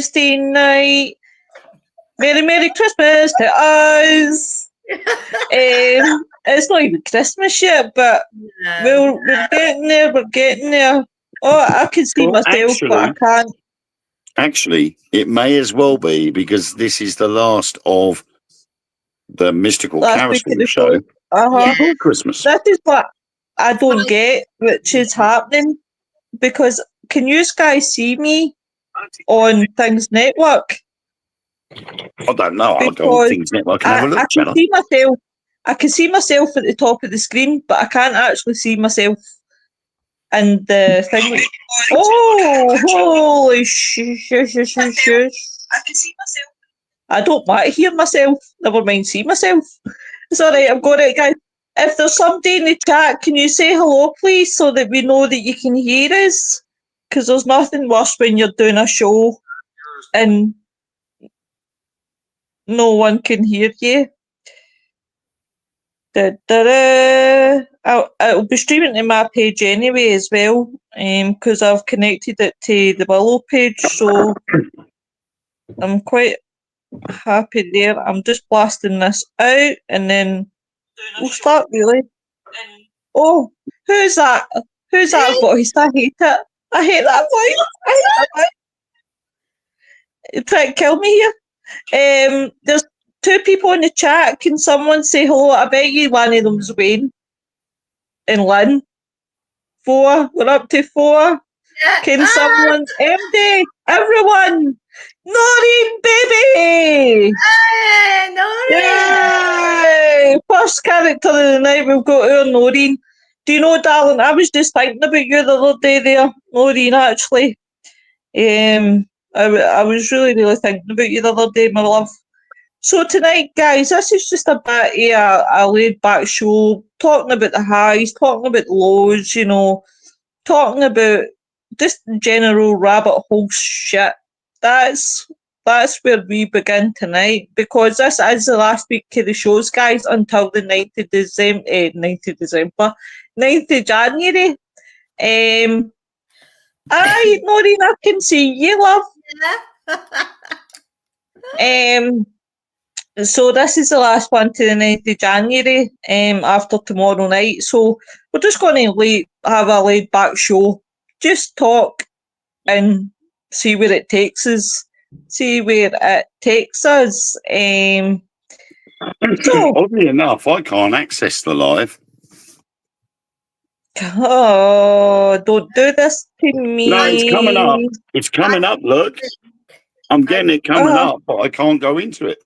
Tuesday night. Merry Christmas to us. It's not even Christmas yet, but we're getting there. Oh, I can see myself, but I can't. Actually, it may as well be, because this is the last of the mystical Carousel show before Christmas. That is what I don't get, which is happening, because can you guys see me on Things Network? I don't know. I'll go on Things Network and have a look, I can see myself at the top of the screen, but I can't actually see myself in the thing. Oh, holy shush. I can see myself. I don't want to hear myself. Never mind see myself. It's all right, I've got it, guys. If there's somebody in the chat, can you say hello, please, so that we know that you can hear us? Because there's nothing worse when you're doing a show and no one can hear you. It'll be streaming to my page anyway as well, because I've connected it to the Willow page, so I'm quite happy there. I'm just blasting this out and then we'll start really. Oh, who's that? Who's that voice? I hate it. I hate that voice. You're trying to kill me here. There's 2 people in the chat. Can someone say hello? I bet you one of them's Wayne and Lynn. 4. We're up to 4. Can someone... MD, everyone! Noreen, baby! Hey, Noreen! Yay! First character of the night, we've got our Noreen. Do you know, darling, I was just thinking about you the other day there, Noreen, actually. I was really thinking about you the other day, my love. So tonight, guys, this is just a bit of a laid-back show, talking about the highs, talking about the lows, you know, talking about just general rabbit hole shit. That's where we begin tonight, because this is the last week of the shows, guys, until the 9th of December, 9th of January. Aye, Noreen, I can see you, love. So this is the last one to the 9th of January, after tomorrow night. So we're just going to have a laid-back show, just talk and see where it takes us. So, oddly enough, I can't access the live. Oh, don't do this to me. No, it's coming up. It's coming up, look. I'm getting it coming up, but I can't go into it.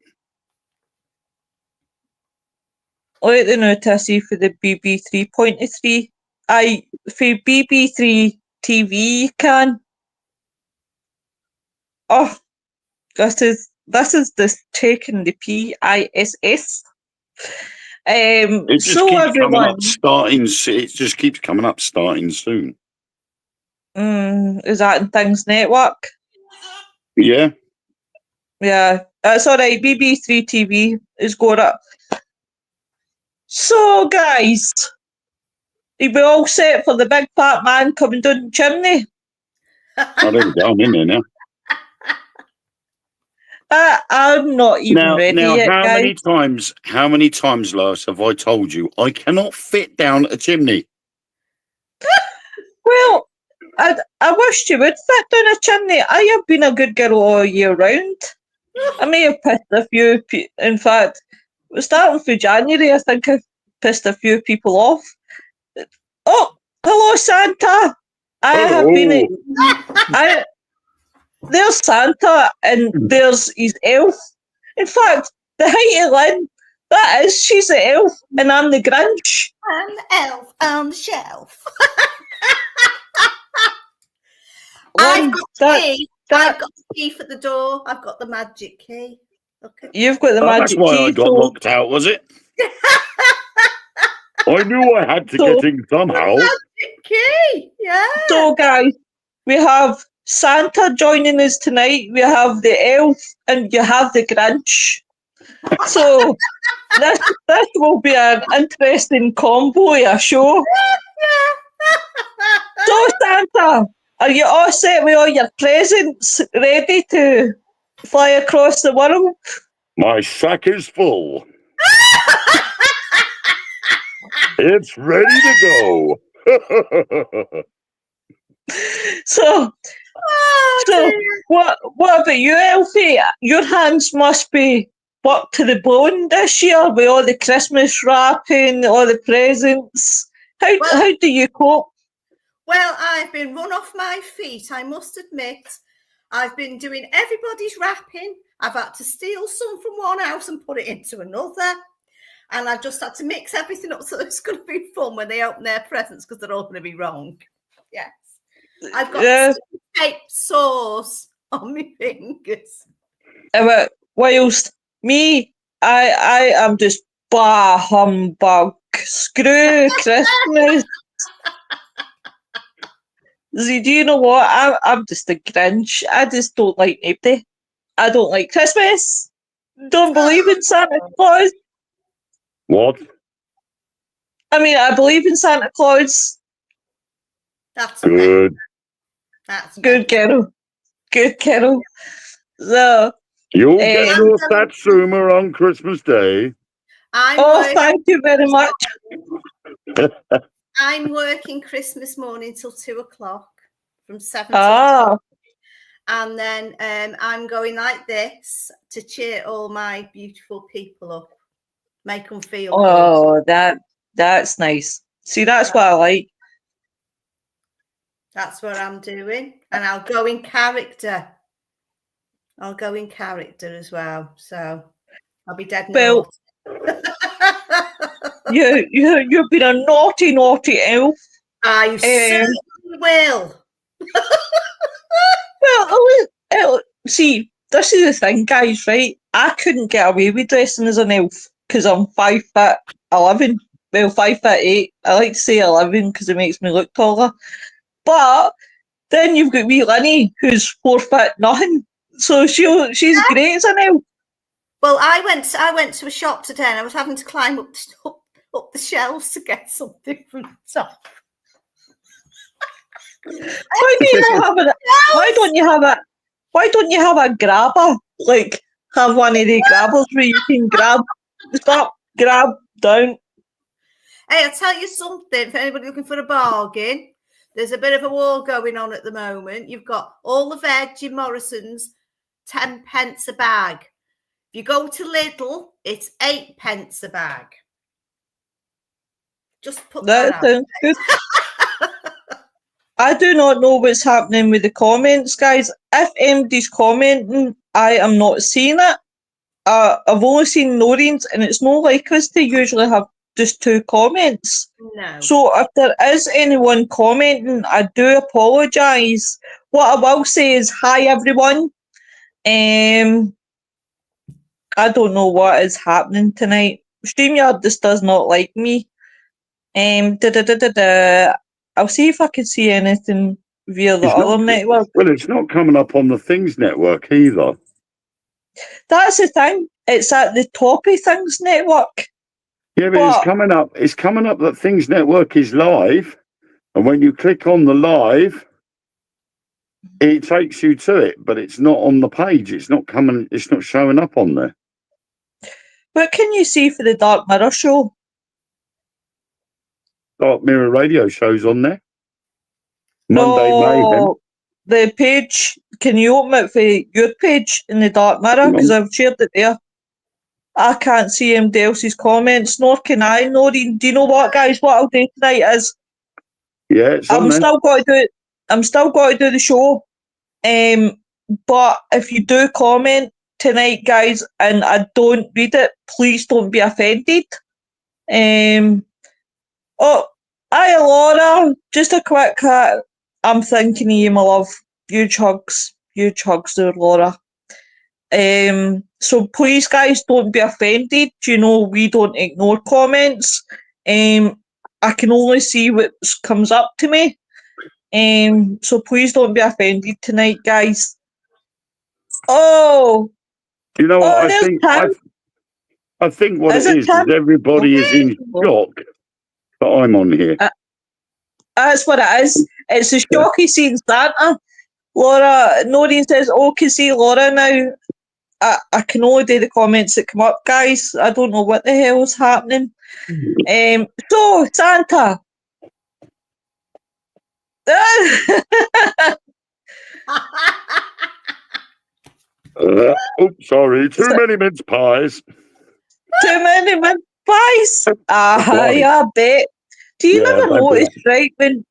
Let the notice see for the BB 3.3. For BB3 TV you can. Oh, this is this taking the PISS. It just so keeps everyone, coming up starting. It just keeps coming up starting soon. Is that in Things Network? Yeah. Yeah, that's all right. BB3 TV is going up. So, guys, are we all set for the big fat man coming down the chimney? I don't go. I'm in there now. I'm not even ready yet, guys. How many times, Lois, have I told you I cannot fit down a chimney? Well, I wish you would fit down a chimney. I have been a good girl all year round. I may have pissed a few in fact, starting for January, I think I've pissed a few people off. Oh, hello, Santa. There's Santa and there's his elf. In fact, the height of Lynn, she's the elf and I'm the Grinch. I'm the elf on the shelf. Lynn, I've got the key for the door. I've got the magic key. Okay. You've got the magic key. That's why I got locked out, was it? I knew I had to get in somehow. Magic key, yeah. So, guys, we have Santa joining us tonight. We have the elf and you have the Grinch. So this will be an interesting combo of a show. So, Santa, Are you all set with all your presents, ready to fly across the world? My sack is full. It's ready to go. So, dear. what about you, Elfie? Your hands must be worked to the bone this year with all the Christmas wrapping, all the presents. How do you cope? Well, I've been run off my feet, I must admit. I've been doing everybody's wrapping. I've had to steal some from one house and put it into another. And I've just had to mix everything up, so it's going to be fun when they open their presents because they're all going to be wrong. Yes. I've got tape sores on my fingers. Whilst me, I am just bah humbug. Screw Christmas. See, do you know what? I'm just a Grinch. I just don't like anybody. I don't like Christmas. Don't believe in Santa Claus. What? I mean, I believe in Santa Claus. That's good. That's good, Carol. Good, Carol. So you'll get your Satsuma on Christmas Day. Thank you very much. I'm working Christmas morning till 2:00 from 7 to 10. And then I'm going like this to cheer all my beautiful people up, make them feel good. That's nice. See, that's what I like. That's what I'm doing. And I'll go in character. I'll go in character as well. So I'll be dead naughty. You've been a naughty elf. I certainly will. Well, see, this is the thing, guys, right? I couldn't get away with dressing as an elf because I'm 5'11". Well, 5'8". I like to say 11 because it makes me look taller. But then you've got wee Linny, who's 4 foot nothing. So she's great as an elf. Well, I went to a shop today and I was having to climb up the shelves to get something from the top. Why don't you have a grabber? Like, have one of the grabbers where you can grab down. Hey, I'll tell you something. For anybody looking for a bargain, there's a bit of a war going on at the moment. You've got all the veg in Morrison's, 10 pence a bag. If you go to Lidl, it's 8 pence a bag. Just put that sounds good. I do not know what's happening with the comments, guys. If anybody's commenting, I am not seeing it. I've only seen Noreen's, and it's not like us to usually have just 2 comments. No. So if there is anyone commenting, I do apologise. What I will say is, hi everyone. I don't know what is happening tonight. StreamYard just does not like me. I'll see if I can see anything via the other network. Well, it's not coming up on the Things Network either. That's the thing. It's at the top of Things Network. Yeah, but it's coming up that Things Network is live, and when you click on the live, it takes you to it, but it's not on the page. It's not showing up on there. What can you see for the Dark Mirror show? Dark Mirror radio shows on there. Monday Mayhem. The page. Can you open it for your page in the Dark Mirror? Because I've shared it there. I can't see anybody else's comments, nor can I. Noreen, do you know what, guys? What I'll do tonight is, I'm still going to do the show. But if you do comment tonight, guys, and I don't read it, please don't be offended. Hi Laura, just a quick I'm thinking of you, my love. Huge hugs there, Laura. So please, guys, don't be offended. You know, we don't ignore comments. I can only see what comes up to me. So please don't be offended tonight, guys. Oh, you know what? I think what it is everybody is in shock that I'm on here. That's what it is. It's a shocky seeing Santa. Laura, Noreen says, "Oh, can see Laura now." I can only do the comments that come up, guys. I don't know what the hell is happening. So Santa. Sorry, too many mince pies. Too many mince pies. Right. I bet. Do you Yeah, never don't do notice, right, when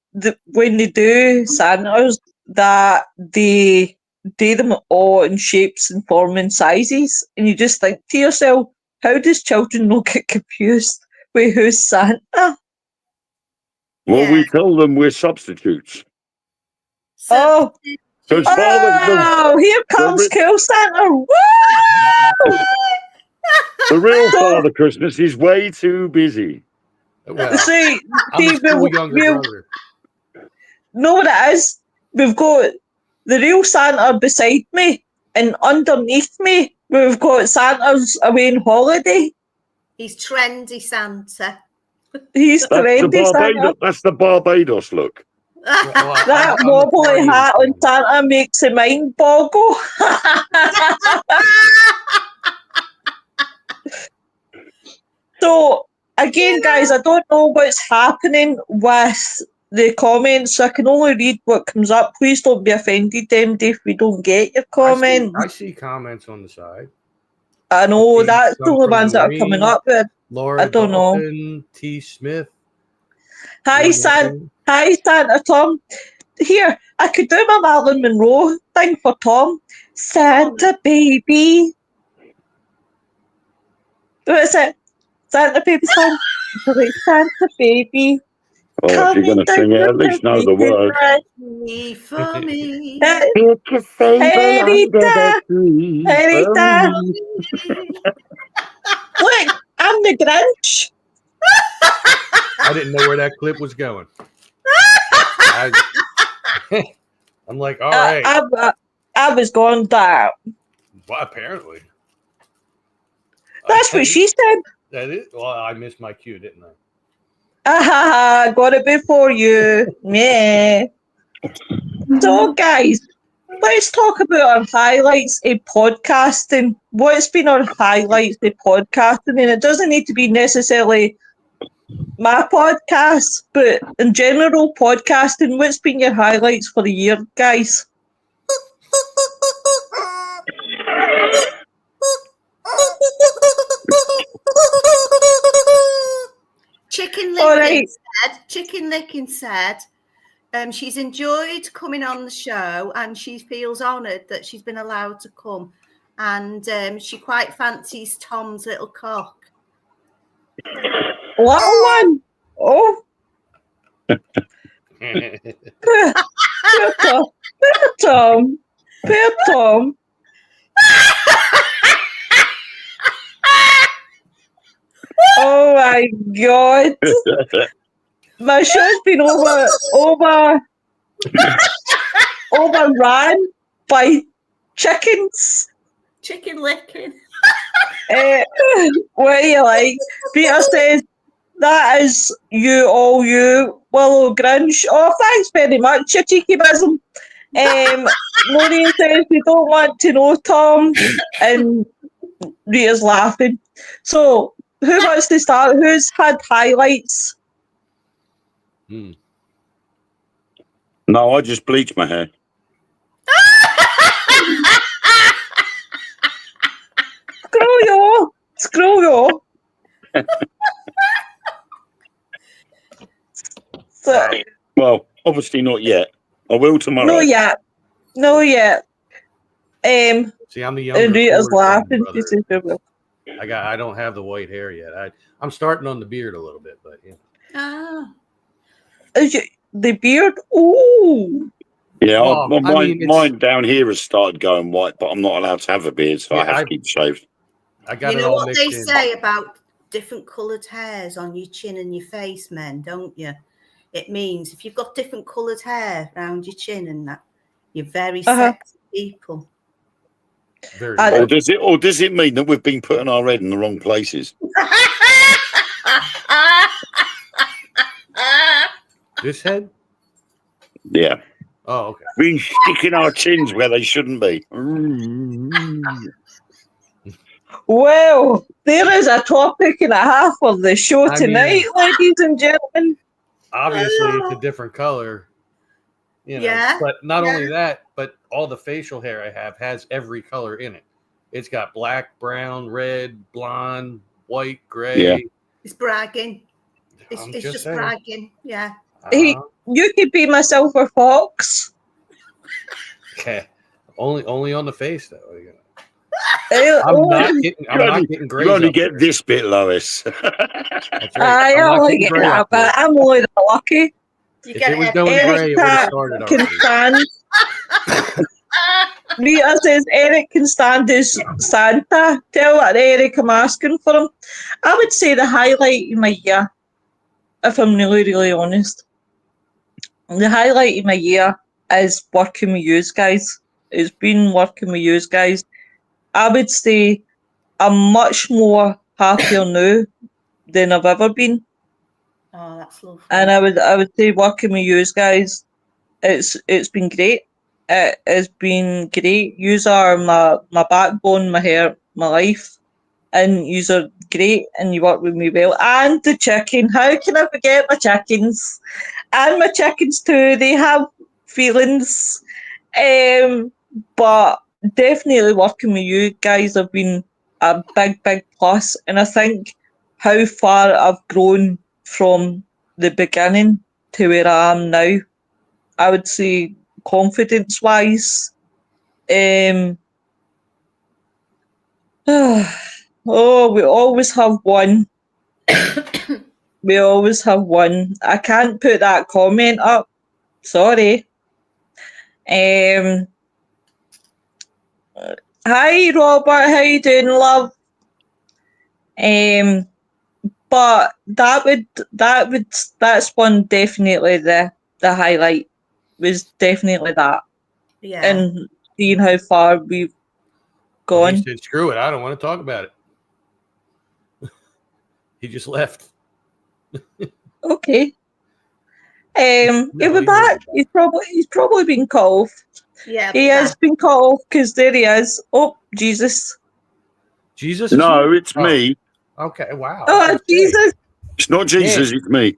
they do Santas that they do them all in shapes and form and sizes, and you just think to yourself, how does children not get confused with who's Santa? Well, Yeah. we tell them we're substitutes. Oh, Because oh, here comes Cool Santa. Woo! the real Father Christmas is way too busy. Well, See, I'm a cool younger brother. know what it is? We've got the real Santa beside me, and underneath me, we've got Santa's away on holiday. He's trendy Santa. He's trendy Santa. That's the Barbados look. That wobbly hat on Santa makes the mind boggle. So, again, guys, I don't know what's happening with the comments. I can only read what comes up. Please don't be offended, Demdy, if we don't get your comment. I see comments on the side. I know, that's the only ones that are coming up with. Laura I don't Dalton, T. Smith. Hi, Santa Tom. Here, I could do my Marilyn Monroe thing for Tom. Santa baby. What is it? Santa baby song? Santa baby. Oh, if you're going to sing it, at least know the words. Me for me. Hey, Rita. Hey, Rita. Look, I'm the Grinch. I didn't know where that clip was going. I'm like, all right. I was going down. Well, apparently. That's what she said. That is. Well, I missed my cue, didn't I? Got it before you. Yeah. So, guys, let's talk about our highlights in podcasting. What's been our highlights in podcasting? And it doesn't need to be necessarily my podcast, but in general, podcasting. What's been your highlights for the year, guys? Chicken Licking said she's enjoyed coming on the show and she feels honoured that she's been allowed to come, and she quite fancies Tom's little cock. Little one? Oh. Poor Tom. Poor Tom. Oh my God. My show's been overrun by chickens. Chicken licking. What do you like? Peter says, that is you, all you, Willow Grinch. Oh, thanks very much, you cheeky bism. Maureen says, we don't want to know Tom. And Rita's laughing. So, who wants to start? Who's had highlights? No, I just bleached my hair. Screw you. So, well, obviously not yet. I will tomorrow. No yet. See, I'm the younger. And Rita's laughing. I don't have the white hair yet. I'm starting on the beard a little bit, but yeah. The beard? Ooh. Yeah, mine down here has started going white, but I'm not allowed to have a beard, so I have to keep shaved. I got you know what they say about different coloured hairs on your chin and your face, men, don't you? It means if you've got different coloured hair around your chin and that, you're very sexy people. Or does it mean that we've been putting our head in the wrong places? This head? Yeah. Oh, okay. Been sticking our chins where they shouldn't be. Well, there is a topic and a half of the show I tonight, mean- ladies and gentlemen. Obviously, it's a different color. You know, Yeah, but not yeah. only that, but all the facial hair I have has every color in it. It's got black, brown, red, blonde, white, gray. Yeah. It's bragging. It's I'm just saying. bragging. Yeah. Hey, you could be my silver fox. Okay. Only on the face though. I'm I'm not getting grays. You only up get there. this bit, Lois. That's right. I I'm not only getting get gray that, up there. but I'm only that lucky. You If gotta it was have going Eric gray, it would have Cat started can already. stand. Rita says Eric can stand his Santa. Tell that Eric I'm asking for him. I would say the highlight of my year, if I'm really, really honest. The highlight of my year is working with you guys. It's been working with you guys. I would say I'm much more happier now than I've ever been. Oh, that's lovely. And I would say working with you guys, it's been great. It has been great. Yous are my backbone, my hair, my life. And yous are great and you work with me well. And the chicken. How can I forget my chickens? And my chickens too. They have feelings. But definitely working with you guys have been a big, big plus. And I think how far I've grown from the beginning to where I am now, I would say confidence wise. Oh, we always have one. We always have one. I can't put that comment up. Sorry. Hi Robert, how you doing, love? But that's one definitely the highlight was definitely that. Yeah. And seeing how far we've Well, he gone. said, "Screw it, I don't want to talk about it." He just left. Okay. No, He'll be he back. will be He's probably been cut off. Yeah. He has been cut off because there he is. Oh, Jesus. Jesus? No, it's Oh, me. okay. Wow. Oh, Jesus. It's not Jesus, it's me.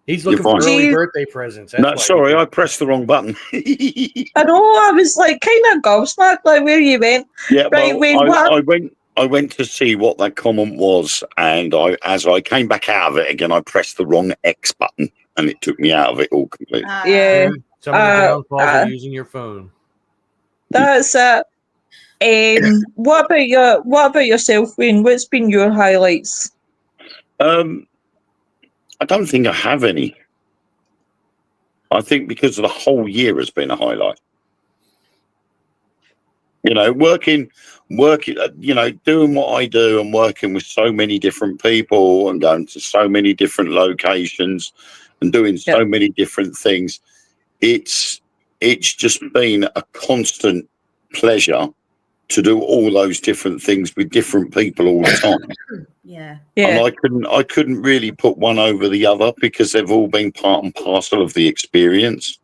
He's You're looking for fine. early Jeez. birthday presents. That's No, why sorry, I pressed the wrong button. I know, I was like kind of gobsmacked, like where you went. Yeah, Right, well, wait, what? I went to see what that comment was, and as I came back out of it again, I pressed the wrong X button, and it took me out of it all completely. Yeah. Some of the downfalls of using your phone. That's it. What about yourself, Wayne? What's been your highlights? I don't think I have any. I think because of the whole year has been a highlight. You know, working, you know, doing what I do and working with so many different people and going to so many different locations and doing so many different things. It's just been a constant pleasure to do all those different things with different people all the time. Yeah. And I couldn't really put one over the other because they've all been part and parcel of the experience.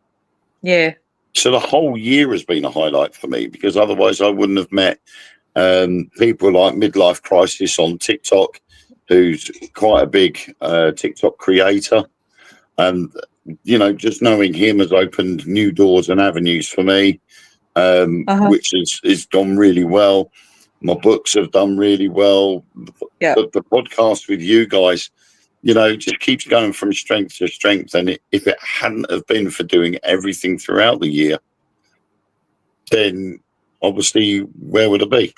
Yeah. So the whole year has been a highlight for me because otherwise I wouldn't have met people like Midlife Crisis on TikTok, who's quite a big TikTok creator. And, you know, just knowing him has opened new doors and avenues for me, which has gone really well. My books have done really well. The podcast with you guys, you know, just keeps going from strength to strength. And if it hadn't have been for doing everything throughout the year, then obviously where would it be?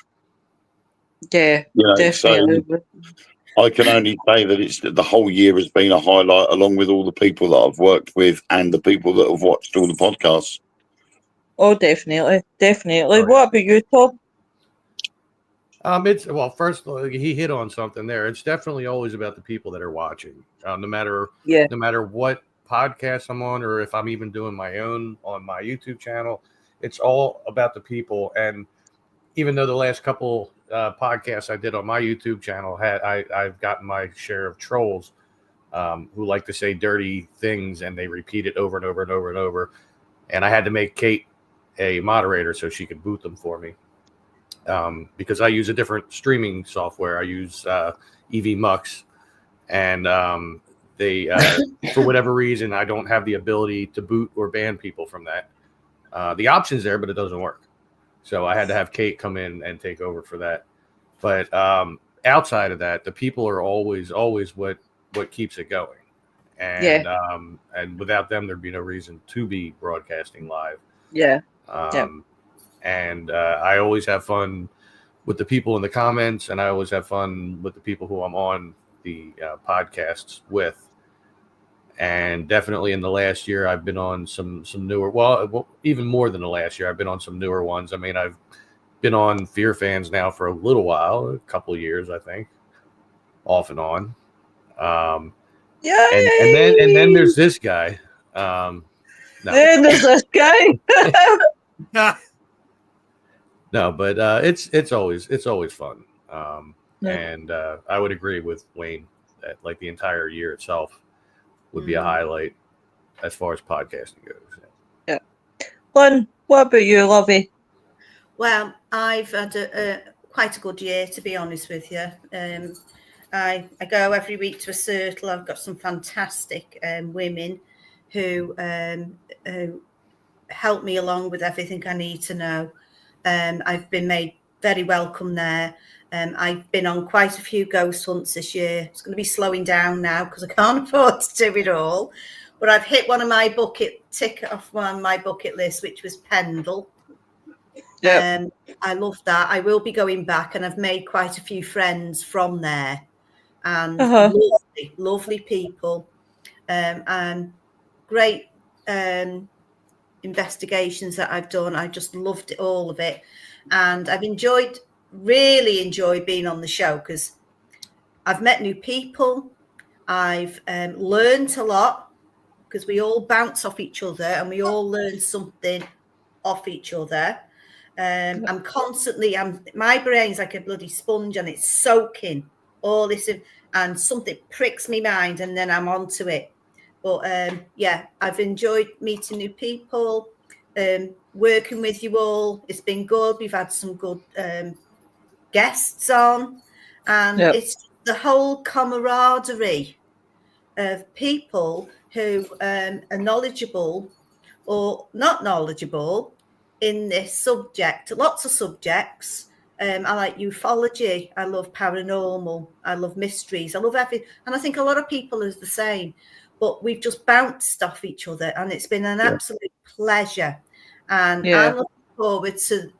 Yeah, you know, definitely. So I can only say that it's the whole year has been a highlight, along with all the people that I've worked with and the people that have watched all the podcasts. Oh, definitely. Oh, yeah. What about you, Tom? It's first he hit on something there. It's definitely always about the people that are watching, no matter what podcast I'm on or if I'm even doing my own on my YouTube channel. It's all about the people. And even though the last couple podcasts I did on my YouTube channel I've gotten my share of trolls who like to say dirty things and they repeat it over and over and over and over. and I had to make Kate a moderator so she could boot them for me. Because I use a different streaming software. I use EV Mux, and they, for whatever reason, I don't have the ability to boot or ban people from that. The option's there, but it doesn't work. So I had to have Kate come in and take over for that. But outside of that, the people are always what keeps it going. And and without them, there'd be no reason to be broadcasting live. Yeah. And I always have fun with the people in the comments, and I always have fun with the people who I'm on the podcasts with. And definitely in the last year, I've been on some newer, well, even more than the last year, I've been on some newer ones. I mean, I've been on Fear Fans now for a little while, a couple of years, I think, off and on. And then there's this guy. No. Then there's this guy. No, but it's always fun. And I would agree with Wayne that like the entire year itself would be a highlight as far as podcasting goes. Yeah. Lynn, what about you, Lovey? Well, I've had quite a good year, to be honest with you. I go every week to a circle. I've got some fantastic women who help me along with everything I need to know. I've been made very welcome there. I've been on quite a few ghost hunts this year. It's going to be slowing down now because I can't afford to do it all. But I've hit one of my bucket list, which was Pendle. Yeah. I love that. I will be going back, and I've made quite a few friends from there. And lovely people. And great investigations that I've done. I just loved it, all of it. And I've really enjoyed being on the show because I've met new people. I've learned a lot because we all bounce off each other and we all learn something off each other. I'm constantly, my brain's like a bloody sponge and it's soaking all this and something pricks me mind and then I'm onto it. But I've enjoyed meeting new people, working with you all. It's been good. We've had some good guests on, and it's the whole camaraderie of people who are knowledgeable or not knowledgeable in this subject. Lots of subjects. I like ufology. I love paranormal. I love mysteries. I love everything. And I think a lot of people are the same. But we've just bounced off each other, and it's been an absolute pleasure. And I'm looking forward to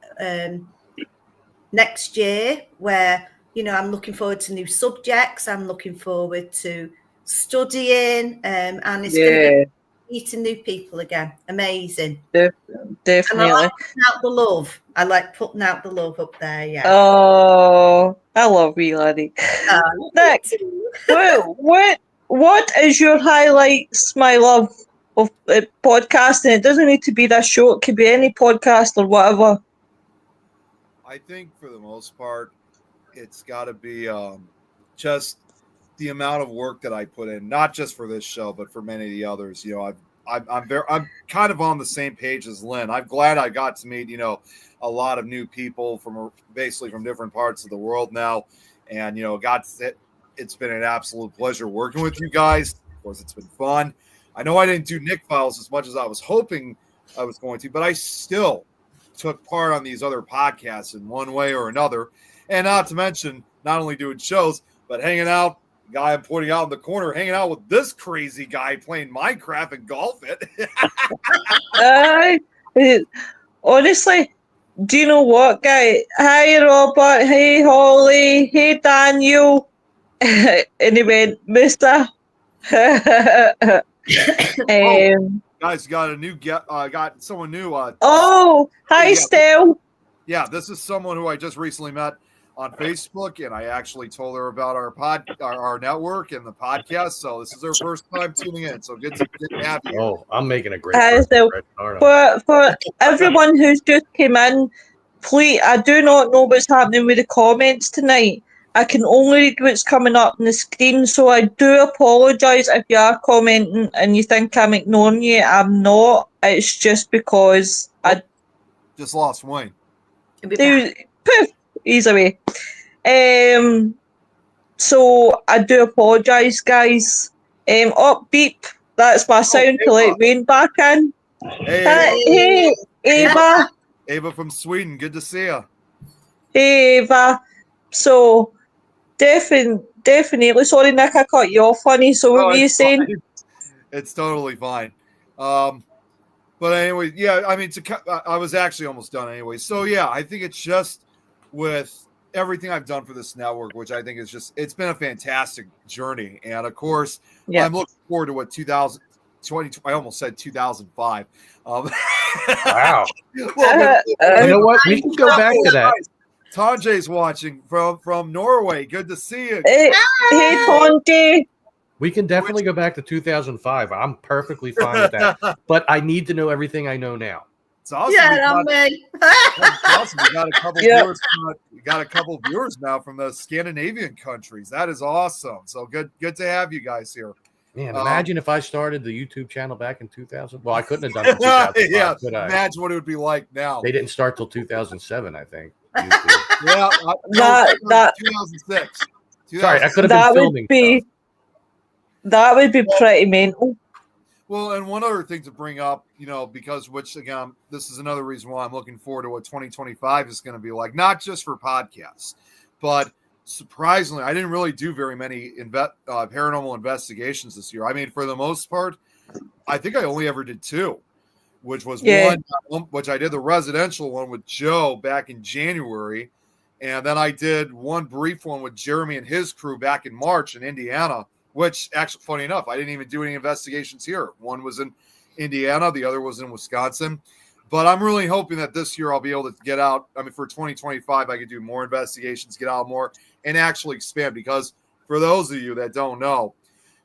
next year, where I'm looking forward to new subjects. I'm looking forward to studying, and it's going to be meeting new people again. Amazing, definitely. And I like putting out the love. I like putting out the love up there. Yeah. Oh, I love you, laddie. Nick, what is your highlights, my love, of podcasting? It doesn't need to be this show. It could be any podcast or whatever. I think for the most part, it's got to be just the amount of work that I put in, not just for this show, but for many of the others. I'm kind of on the same page as Lynn. I'm glad I got to meet, a lot of new people from different parts of the world now. And, it's been an absolute pleasure working with you guys. Of course, it's been fun. I know I didn't do Nick Files as much as I was hoping I was going to, but I still took part on these other podcasts in one way or another. And not to mention, not only doing shows, but hanging out, the guy I'm pointing out in the corner, hanging out with this crazy guy playing Minecraft and golf it. Honestly, do you know what, guy? Hi, Robert. Hey, Holly. Hey, Daniel. And he went, Mister. Guys, got a new got someone new. Hi, Stell. Yeah, this is someone who I just recently met on Facebook, and I actually told her about our network and the podcast. So this is her first time tuning in. So good to have you. Oh, I'm making a great for everyone who's just came in, please, I do not know what's happening with the comments tonight, I can only read what's coming up on the screen, so I do apologise if you are commenting and you think I'm ignoring you. I'm not. It's just because I Just lost Wayne. poof, he's away. So I do apologise, guys. Beep. That's my sound to let Wayne back in. Hey, Hey, Ava. Ava from Sweden. Good to see you. Hey, Ava. So, definitely. Sorry, Nick, I cut you off, honey. So, what were you saying? Fine. It's totally fine. But anyway, yeah, I mean, I was actually almost done anyway. So, yeah, I think it's just with everything I've done for this network, which I think is just, it's been a fantastic journey. And of course, I'm looking forward to what 2020, I almost said 2005. Wow. Well, you know what? We can go back to that. Tanjay's watching from Norway. Good to see you. Hey, Tanjay. We can definitely go back to 2005. I'm perfectly fine with that. But I need to know everything I know now. It's awesome. Yeah, That's awesome. We got a couple viewers. We got a couple viewers now from the Scandinavian countries. That is awesome. So good to have you guys here. Man, imagine if I started the YouTube channel back in 2000. Well, I couldn't have done it in 2005, yeah, could I? imagine what it would be like now. They didn't start till 2007, I think. Yeah, that 2006. Sorry, I could have been filming stuff. That would be pretty mental. Well, and one other thing to bring up, because again, this is another reason why I'm looking forward to what 2025 is going to be like, not just for podcasts, but surprisingly, I didn't really do very many paranormal investigations this year. I mean, for the most part, I think I only ever did 2, which was one, which I did the residential one with Joe back in January. And then I did one brief one with Jeremy and his crew back in March in Indiana, which actually, funny enough, I didn't even do any investigations here. One was in Indiana, the other was in Wisconsin. But I'm really hoping that this year I'll be able to get out. I mean, for 2025, I could do more investigations, get out more, and actually expand. Because for those of you that don't know,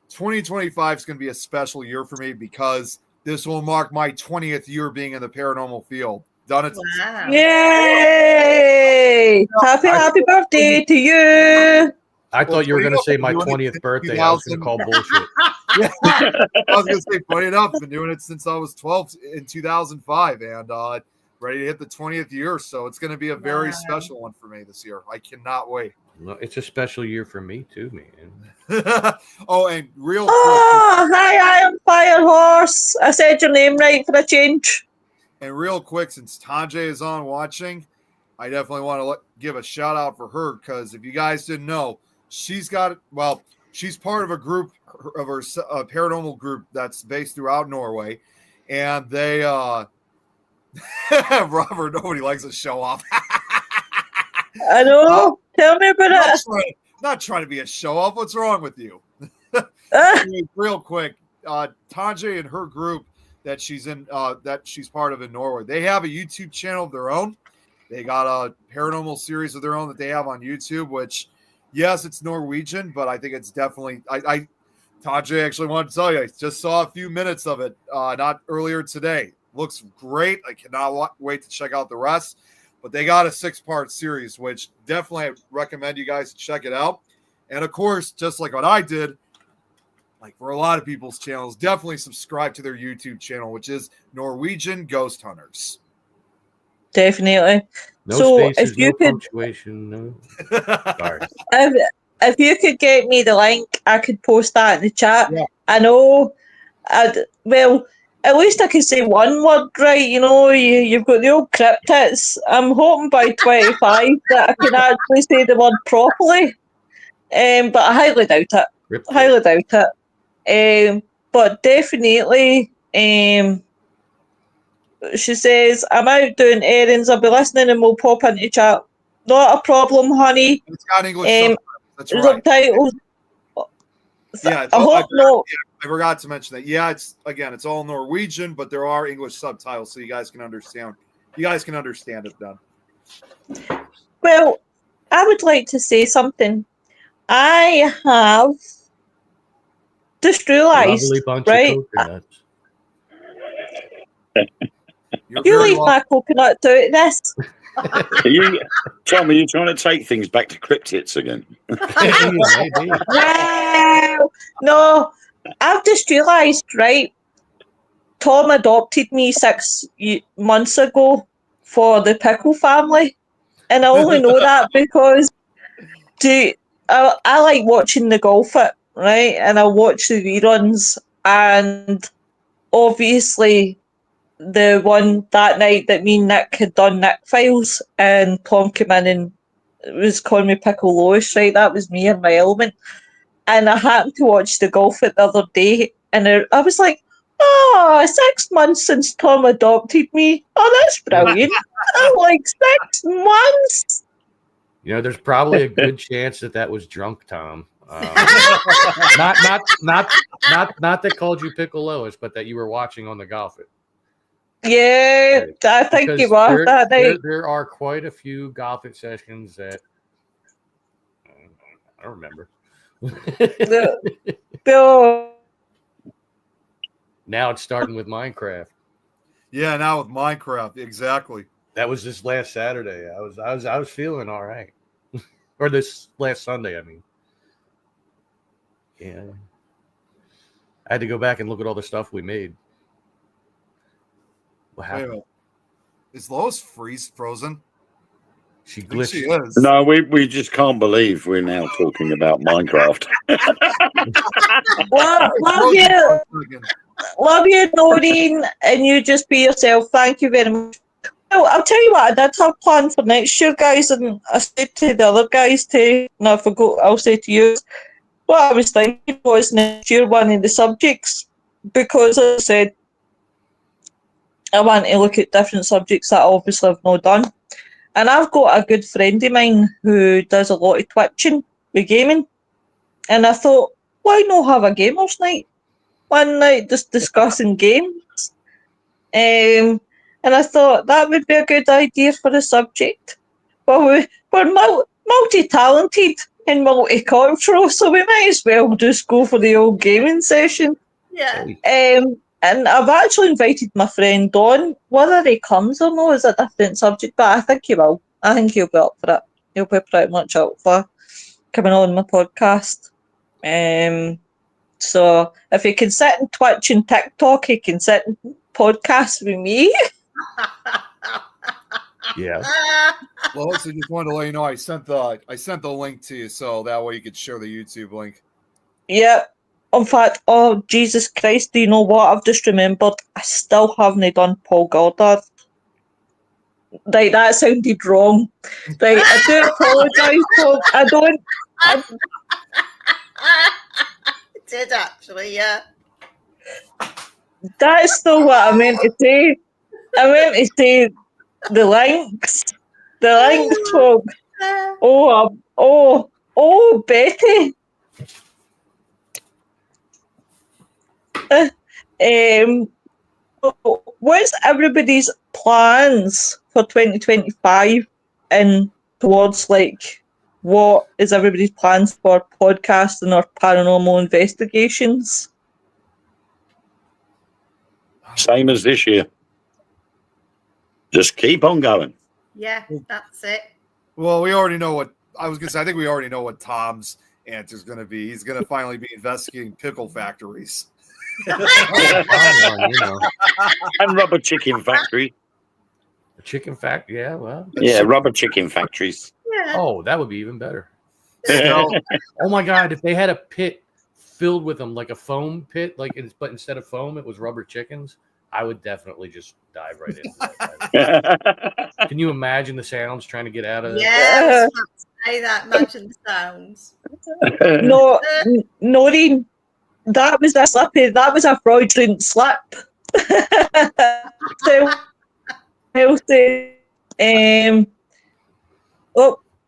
2025 is going to be a special year for me because this will mark my 20th year being in the paranormal field. Done it. Wow. Yay! Happy birthday to you. I thought you were going to say my 20th birthday. I was going to call bullshit. Yeah. I was going to say, funny enough, I've been doing it since I was 12 in 2005 and ready to hit the 20th year. So it's going to be a very special one for me this year. I cannot wait. Well, it's a special year for me too, man. Oh, and real quick. Oh, hi, I'm Firehorse. I said your name right for a change. And real quick, since Tanjay is on watching, I definitely want to give a shout out for her because if you guys didn't know, she's part of a group of her paranormal group that's based throughout Norway, and they Robert, nobody likes to show off. I know. Tell me about it. Not trying to be a show off. What's wrong with you? Real quick, Tanjay and her group that she's part of in Norway, they have a YouTube channel of their own. They got a paranormal series of their own that they have on YouTube, which, yes, it's Norwegian, but I think it's definitely Tanjay actually wanted to tell you, I just saw a few minutes of it not earlier today. Looks great. I cannot wait to check out the rest. But they got a 6-part series, which definitely I recommend you guys check it out. And of course, just like what I did, like for a lot of people's channels, definitely subscribe to their YouTube channel, which is Norwegian Ghost Hunters. Definitely. No so spaces, if you no punctuation, no. Sorry. If you could get me the link, I could post that in the chat. Yeah. I know. At least I can say one word right. You've got the old cryptids. I'm hoping by 25 that I can actually say the word properly. But I highly doubt it. Highly doubt it. But definitely, she says, I'm out doing errands. I'll be listening and we'll pop into chat. Not a problem, honey. It's got English subtitles. That's right. Subtitles. Yeah, I forgot to mention that. Yeah, it's all Norwegian, but there are English subtitles so you guys can understand. You guys can understand it then. Well, I would like to say something. I have just realised, Lovely bunch right? of coconuts. You leave my coconut out of this. Tom, are you trying to take things back to cryptids again? Maybe. Wow. No, I've just realised, right? Tom adopted me 6 months ago for the Pickle family. And I only know that because I like watching the golf it, right? And I watch the reruns. And obviously, the one that night that me and Nick had done Nick Files, and Tom came in and was calling me Pickle Lois, right? That was me in my element. And I happened to watch the golf it the other day, and I was like, oh, 6 months since Tom adopted me. Oh, that's brilliant. I'm like, 6 months? You know, there's probably a good chance that was drunk Tom. Not that called you Pickle Lois, but that you were watching on the golf it. Yeah, I think Because you were that night. There are quite a few golf it sessions that I don't remember. Now it's starting with Minecraft. Yeah, now with Minecraft, exactly. That was this last Saturday. I was feeling all right, or this last Sunday. I mean, yeah. I had to go back and look at all the stuff we made. What happened? Is Lois frozen? She glitched. She is. No, we just can't believe we're now talking about Minecraft. Well, love you, Noreen, and you just be yourself. Thank you very much. Well, I'll tell you what, I did have planned for next year, guys, and I said to the other guys too, and I forgot, I'll say to you, what I was thinking was next year one of the subjects, because as I said, I want to look at different subjects that I obviously have not done. And I've got a good friend of mine who does a lot of twitching with gaming. And I thought, why not have a gamers night? One night just discussing games. And I thought that would be a good idea for the subject. Well, we're multi-talented and multicultural, so we might as well just go for the old gaming session. Yeah. And I've actually invited my friend on. Whether he comes or not is a different subject, but I think he will. I think he'll be up for it. He'll be pretty much up for coming on my podcast. So if he can sit and Twitch and TikTok, he can sit and podcast with me. Yeah. Well, also just wanted to let you know I sent the link to you, so that way you could share the YouTube link. Yeah. In fact, oh Jesus Christ, do you know what? I've just remembered I still haven't done Paul Goddard. Right, that sounded wrong. Right, I do apologise, Paul. I did actually, yeah. That's not what I meant to say. I meant to say the links. The links, Paul. Oh, Betty. What's everybody's plans for 2025 and towards like what is everybody's plans for podcasting or paranormal investigations? Same as this year. Just keep on going. Yeah, that's it. Well, we already know what I was going to say. I think we already know what Tom's answer is going to be. He's going to finally be investigating pickle factories. And rubber chicken factory. A chicken factory, yeah, well. Yeah, rubber chicken factories. Yeah. Oh, that would be even better. Oh my God, if they had a pit filled with them, like a foam pit, but instead of foam, it was rubber chickens, I would definitely just dive right into that. Can you imagine the sounds trying to get out of that? Yeah, say that. Imagine the sounds. No, Noreen, that was a slippy. That was a fraudulent slip.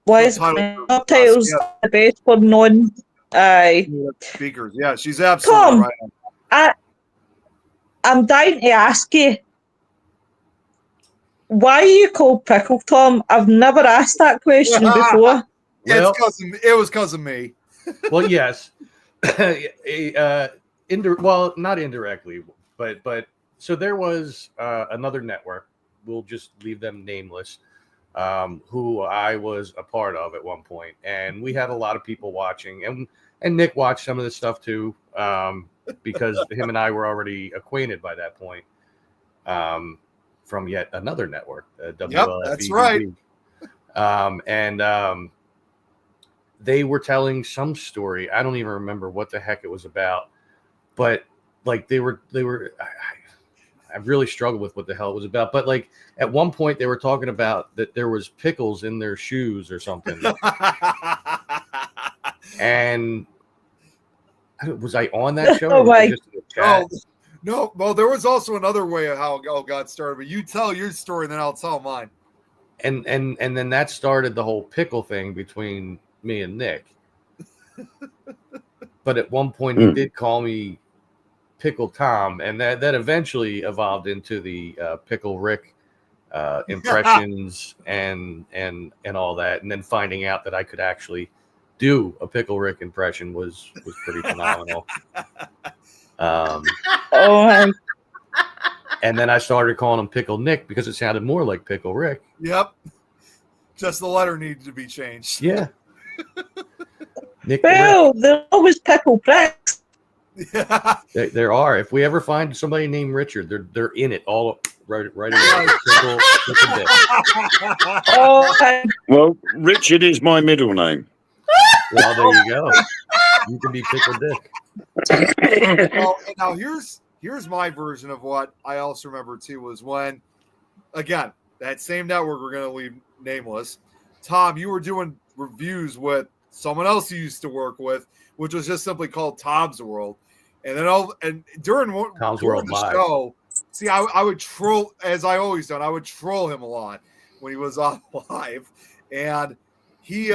Why is subtitles the best for non? Speakers. Yeah, she's absolutely right. I'm dying to ask you, why are you called Pickle Tom? I've never asked that question before. Well, it was because of me. Well, yes. Well, not indirectly, but so there was another network. We'll just leave them nameless. who I was a part of at one point, and we had a lot of people watching, and Nick watched some of this stuff too, because him and I were already acquainted by that point, from yet another network, WLFE. That's right. And they were telling some story. I don't even remember what the heck it was about, but like they were. I really struggled with what the hell it was about. But like at one point they were talking about that there was pickles in their shoes or something. And was I on that show? Oh, my. Just in the chat? No. Well, there was also another way of how it all got started. But you tell your story, and then I'll tell mine. And then that started the whole pickle thing between me and Nick. But at one point he did call me Pickle Tom, and that eventually evolved into the Pickle Rick impressions and all that, and then finding out that I could actually do a Pickle Rick impression was pretty phenomenal. Oh, and then I started calling him Pickle Nick because it sounded more like Pickle Rick. Yep, just the letter needed to be changed. Yeah. Nick well, there's always pickle pricks. Yeah. There are. If we ever find somebody named Richard, they're in it all right away. Pickle Dick. Oh, Well, Richard is my middle name. Well, there you go. You can be Pickle Dick. Well, now here's my version of what I also remember too was when, again, that same network we're going to leave nameless. Tom, you were doing reviews with someone else you used to work with, which was just simply called Tom's World. And then during the show, see, I would troll, as I always done. I would troll him a lot when he was on live, and he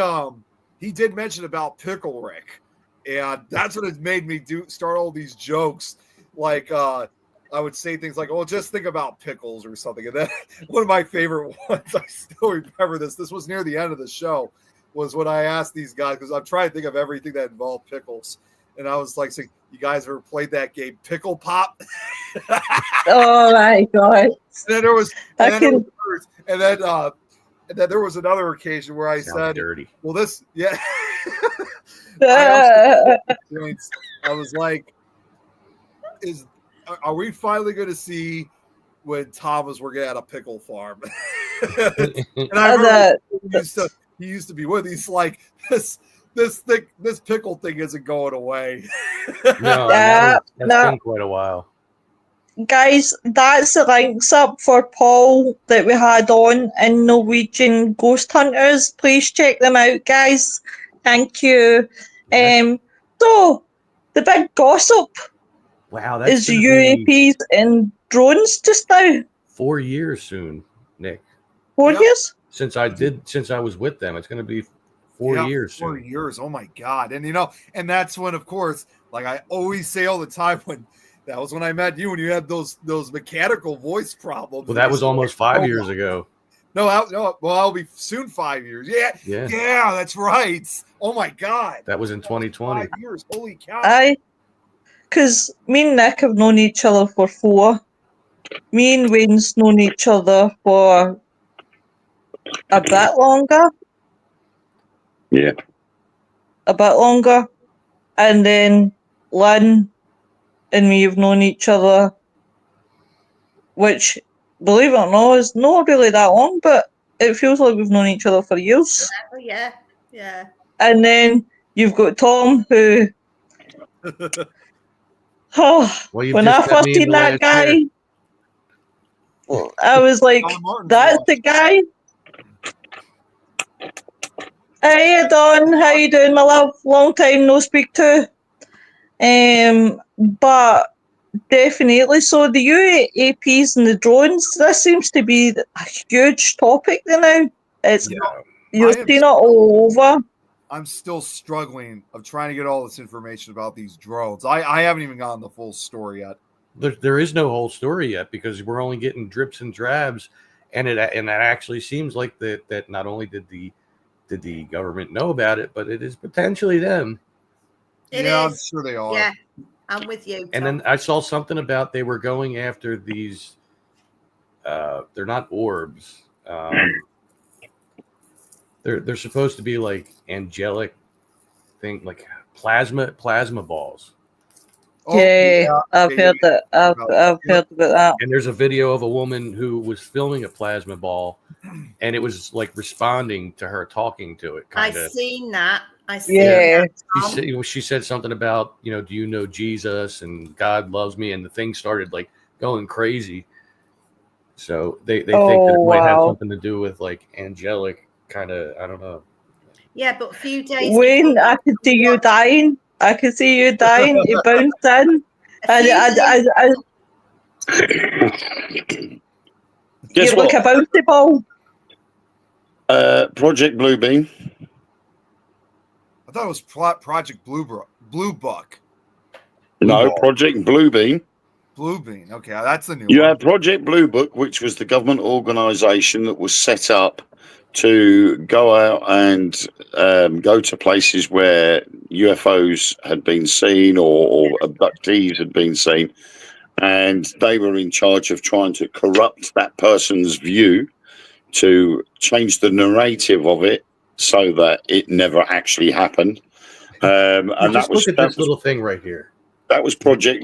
did mention about Pickle Rick, and that's what it made me start all these jokes. Like I would say things like, "Oh, just think about pickles" or something. And then one of my favorite ones, I still remember this. This was near the end of the show, was when I asked these guys, because I'm trying to think of everything that involved pickles. And I was like, saying, you guys ever played that game Pickle Pop? oh my God. And then there was another occasion where I said, dirty. Well, this, yeah. Uh, I was like, are we finally going to see when Tom was working at a pickle farm? And I remember he used to be with. He's like, this pickle thing isn't going away. No, that's been quite a while. Guys, that's the links up for Paul that we had on in Norwegian Ghost Hunters. Please check them out, guys. Thank you. So the big gossip is UAPs and drones just now. 4 years soon, Nick. 4 years? Since I was with them. It's going to be 4 years soon. 4 years. Oh my God. And and that's when, of course, like I always say all the time, that was when I met you, and you had those mechanical voice problems. Well, that was almost 5 years ago. No. Well, I'll be soon 5 years. Yeah, that's right. Oh my God. That was in 2020. 5 years. Holy cow. Because me and Nick have known each other for 4. Me and Wayne's known each other for a bit longer. Yeah. A bit longer. And then Lynn and me have known each other, which, believe it or not, is not really that long, but it feels like we've known each other for years. Yeah. And then you've got Tom, who... when I first seen that guy, I was like, that's the guy. Hey, Don, how you doing, my love? Long time no speak to. But definitely, so the UAPs and the drones, this seems to be a huge topic now. You're seeing it all over. I'm still struggling of trying to get all this information about these drones. I haven't even gotten the full story yet. There is no whole story yet because we're only getting drips and drabs, and that actually seems like that not only did the government know about it, but it is potentially them. I'm sure they are. Yeah, I'm with you, Tom. And then I saw something about they were going after these. They're not orbs. they're supposed to be like angelic thing, like plasma balls. Oh, I've heard that. I've heard about that. And there's a video of a woman who was filming a plasma ball, and it was like responding to her talking to it. I Kind of. seen that. I seen Yeah. that. She said something about, do you know Jesus and God loves me, and the thing started like going crazy. So they think that it might have something to do with like angelic kind of, I don't know. Yeah, but a few days. Wayne, I could see you dying. I could see you dying. You bounced in. Guess You're what? like a bouncy ball. Project Bluebeam. I thought it was Project Blue Book. No, Project Bluebeam. Bluebeam. Okay, that's the new You one. had Project Blue Book, which was the government organisation that was set up to go out and go to places where UFOs had been seen or abductees had been seen. And they were in charge of trying to corrupt that person's view to change the narrative of it so that it never actually happened. And just look at this little thing right here. That was Project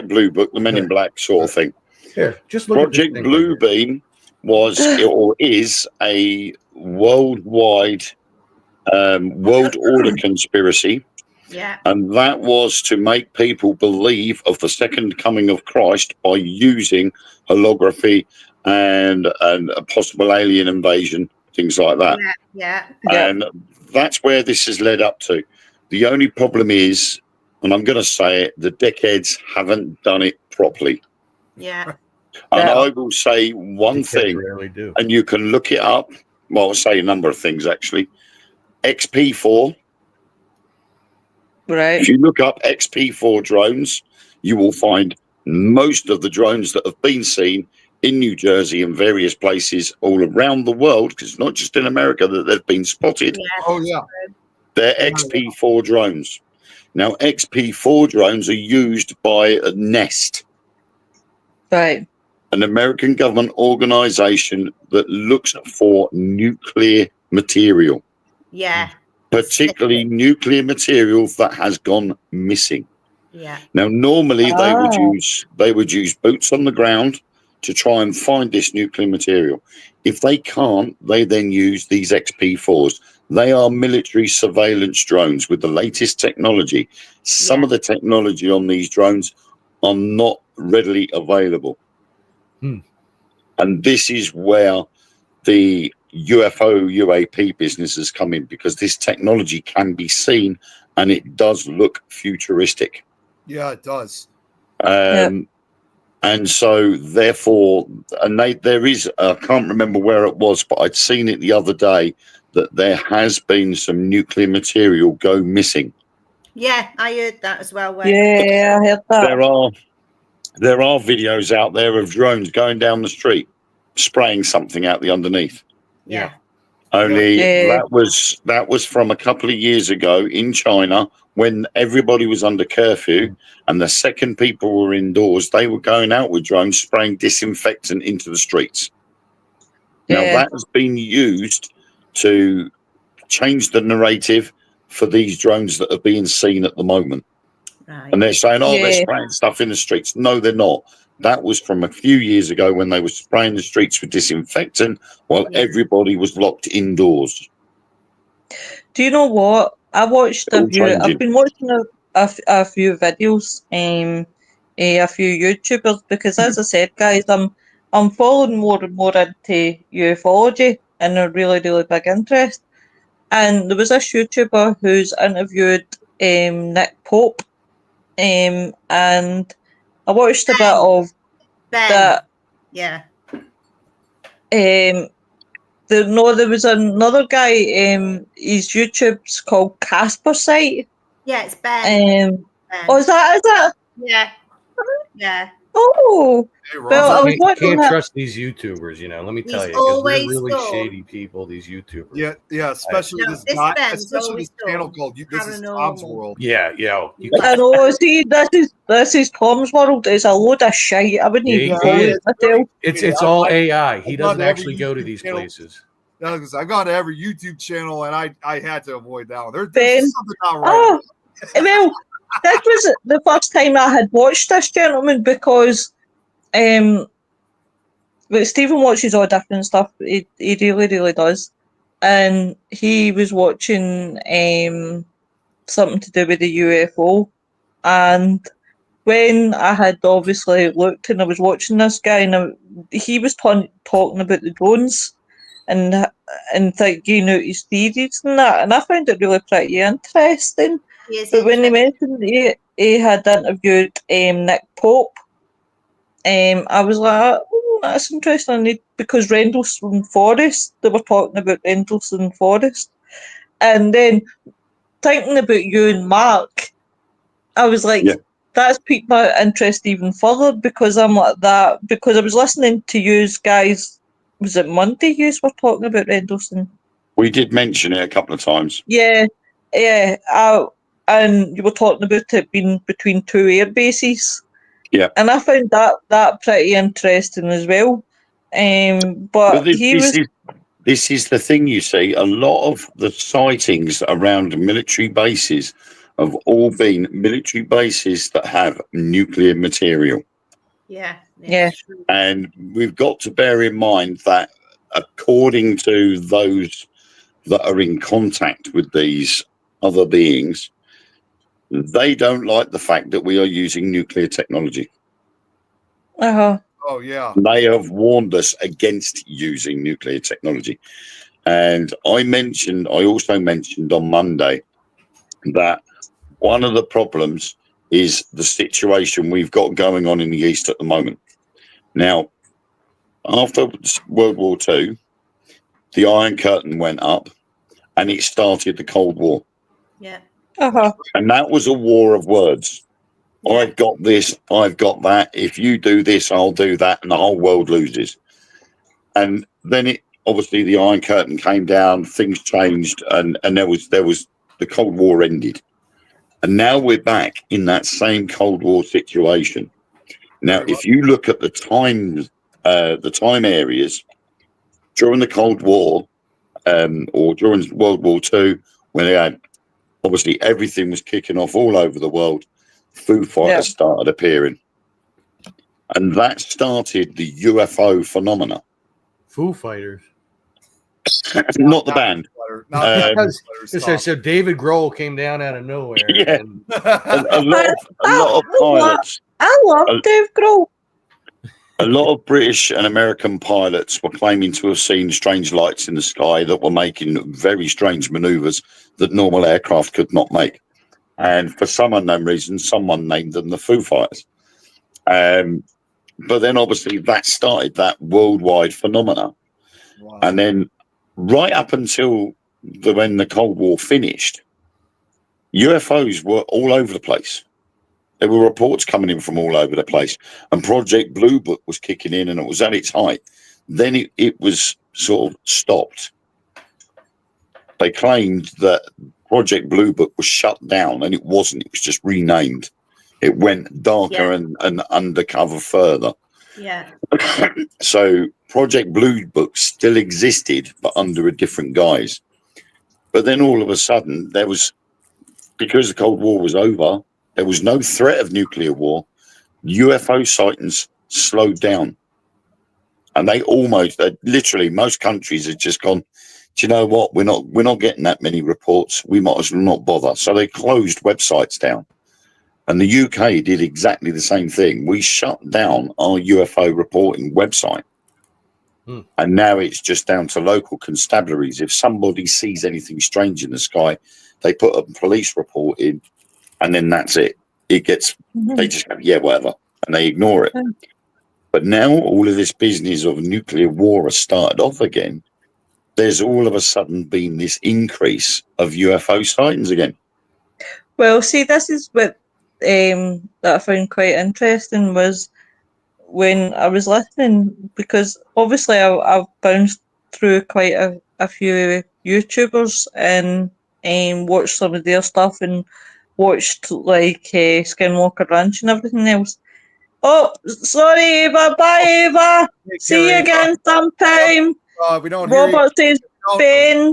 Blue Book, the Men in Black sort of thing. Here, just look Project at this thing Bluebeam was or is a worldwide world order conspiracy. Yeah. And that was to make people believe of the second coming of Christ by using holography and a possible alien invasion, things like that. Yeah. And that's where this has led up to. The only problem is, and I'm going to say it, the dickheads haven't done it properly. Yeah. And I will say one thing, rarely do. and you can look it up. Well, I'll say a number of things, actually. XP4. Right. If you look up XP4 drones, you will find most of the drones that have been seen in New Jersey and various places all around the world, because it's not just in America that they've been spotted. Yeah. Oh, yeah. They're XP4 drones. Now, XP4 drones are used by a NEST, Right. an American government organization that looks for nuclear material. Yeah. Particularly nuclear material that has gone missing. Yeah. Now, normally they would use boots on the ground to try and find this nuclear material. If they can't, they then use these XP4s. They are military surveillance drones with the latest technology. Some of the technology on these drones are not readily available. And this is where the UAP business has come in, because this technology can be seen and it does look futuristic. Yeah, it does. And so therefore, there is, I can't remember where it was, but I'd seen it the other day that there has been some nuclear material go missing. Yeah, I heard that as well. Yeah, I heard that. There are videos out there of drones going down the street, spraying something out the underneath. Yeah. Only that was from a couple of years ago in China when everybody was under curfew, and the second people were indoors, they were going out with drones spraying disinfectant into the streets. Now that has been used to change the narrative for these drones that are being seen at the moment. Right. And they're saying, they're spraying stuff in the streets. No, they're not. That was from a few years ago when they were spraying the streets with disinfectant while everybody was locked indoors. Do you know what? I've been watching a few videos, a few YouTubers, because as I said, guys, I'm falling more and more into ufology and a really, really big interest. And there was this YouTuber who's interviewed Nick Pope, and I watched a bit of that. Yeah. There was another guy. His YouTube's called Casper Site. Yeah, it's Ben. Oh, is that? Yeah. Yeah. Oh, well, I was can't trust these YouTubers, let me tell you. They're really shady people, these YouTubers. Yeah, especially this guy, especially this channel called This Is Tom's World. Yeah. I know, see, this is Tom's World. It's a load of shit. I wouldn't even call it myself. It's all AI. He doesn't actually go to these places. Because I've gone to every YouTube channel and I had to avoid that one. There's Ben. something not right. Well, that was the first time I had watched this gentleman because but Stephen watches all different stuff. He really, really does. And he was watching something to do with the UFO. And when I had obviously looked and I was watching this guy, and he was talking about the drones and thinking out his theories and that, and I found it really pretty interesting. But when he mentioned he had interviewed Nick Pope, I was like, oh, that's interesting. Because Rendlesham Forest, they were talking about Rendlesham Forest. And then thinking about you and Mark, I was like, that's piqued my interest even further because I'm like that. Because I was listening to you guys, was it Monday you were talking about Rendlesham? We did mention it a couple of times. Yeah. And you were talking about it being between two air bases. Yeah. And I found that pretty interesting as well. But this is the thing, you see. A lot of the sightings around military bases have all been military bases that have nuclear material. Yeah. And we've got to bear in mind that according to those that are in contact with these other beings, they don't like the fact that we are using nuclear technology. Uh-huh. Oh, yeah. They have warned us against using nuclear technology. And I also mentioned on Monday that one of the problems is the situation we've got going on in the East at the moment. Now, after World War II, the Iron Curtain went up and it started the Cold War. Yeah. Uh-huh. And that was a war of words. Yeah. I've got this, I've got that. If you do this, I'll do that. And the whole world loses. And then obviously the Iron Curtain came down, things changed, and there was the Cold War ended. And now we're back in that same Cold War situation. Now, if you look at the time areas during the Cold War or during World War II, when they had obviously everything was kicking off all over the world, Foo Fighters started appearing. And that started the UFO phenomena. Foo Fighters. Not the band. So David Grohl came down out of nowhere. Yeah. And a lot of pilots. I love Dave Grohl. A lot of British and American pilots were claiming to have seen strange lights in the sky that were making very strange maneuvers that normal aircraft could not make. And for some unknown reason, someone named them the Foo Fighters. But then obviously that started that worldwide phenomena. Wow. And then right up until when the Cold War finished, UFOs were all over the place. There were reports coming in from all over the place. And Project Blue Book was kicking in and it was at its height. Then it was sort of stopped. They claimed that Project Blue Book was shut down, and it wasn't. It was just renamed. It went darker and undercover further. Yeah. So Project Blue Book still existed, but under a different guise. But then all of a sudden, because the Cold War was over, there was no threat of nuclear war. UFO sightings slowed down. And literally, most countries had just gone, do you know what? We're not getting that many reports. We might as well not bother. So they closed websites down. And the UK did exactly the same thing. We shut down our UFO reporting website. And now it's just down to local constabularies. If somebody sees anything strange in the sky, they put a police report in, and then that's it. It gets, they just go, yeah, whatever, and they ignore it. But now all of this business of nuclear war has started off again. There's all of a sudden been this increase of UFO sightings again. Well, see, this is what that I found quite interesting was when I was listening, because obviously I've bounced through quite a few YouTubers and watched some of their stuff and watched like Skinwalker Ranch and everything else. Oh, sorry, Eva. Bye, Eva. See you again sometime. we don't hear Robert says, you. Ben.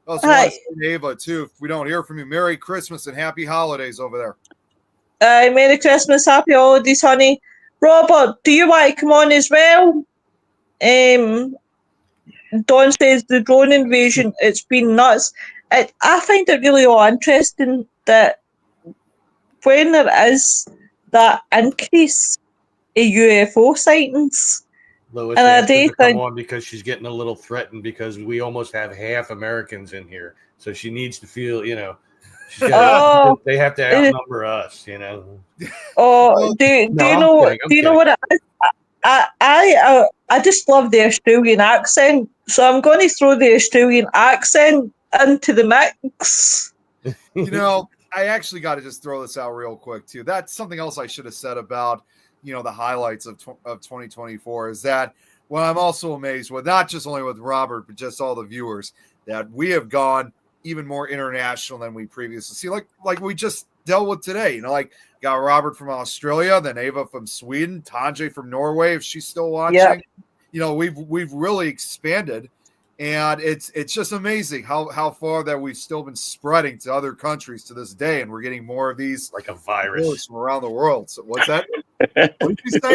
Also, want to say Ava too. If we don't hear from you, Merry Christmas and Happy Holidays over there. Merry Christmas, Happy Holidays, honey. Robert, do you want to come on as well? Don says the drone invasion, it's been nuts. I find it really all interesting that when there is that increase in UFO sightings, Lois and I asked her do to come think, on because she's getting a little threatened because we almost have half Americans in here, so she needs to feel, she's got. They have to outnumber us, Oh, do you know what it is? I just love the Australian accent, so I'm going to throw the Australian accent into the mix. I actually got to just throw this out real quick too. That's something else I should have said about the highlights of 2024 is that what I'm also amazed with, not just only with Robert, but just all the viewers, that we have gone even more international than we previously see. Like we just dealt with today, got Robert from Australia, then Ava from Sweden, Tanjay from Norway, if she's still watching. Yeah. We've really expanded, and it's just amazing how far that we've still been spreading to other countries to this day, and we're getting more of these like a virus from around the world. So what's that? What did you say?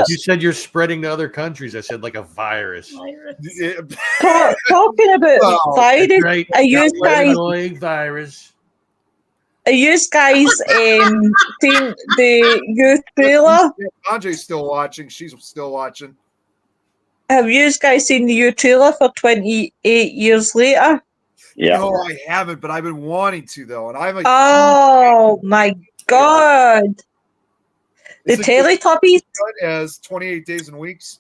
You said you're spreading to other countries. I said like a virus. Talking about virus, right. Are you guys seen the youth trailer? Andre's still watching. She's still watching. Have you guys seen the youth trailer for 28 years later? Yeah. No, I haven't, but I've been wanting to though, and I'm oh my god! The Teletubbies as 28 days and weeks.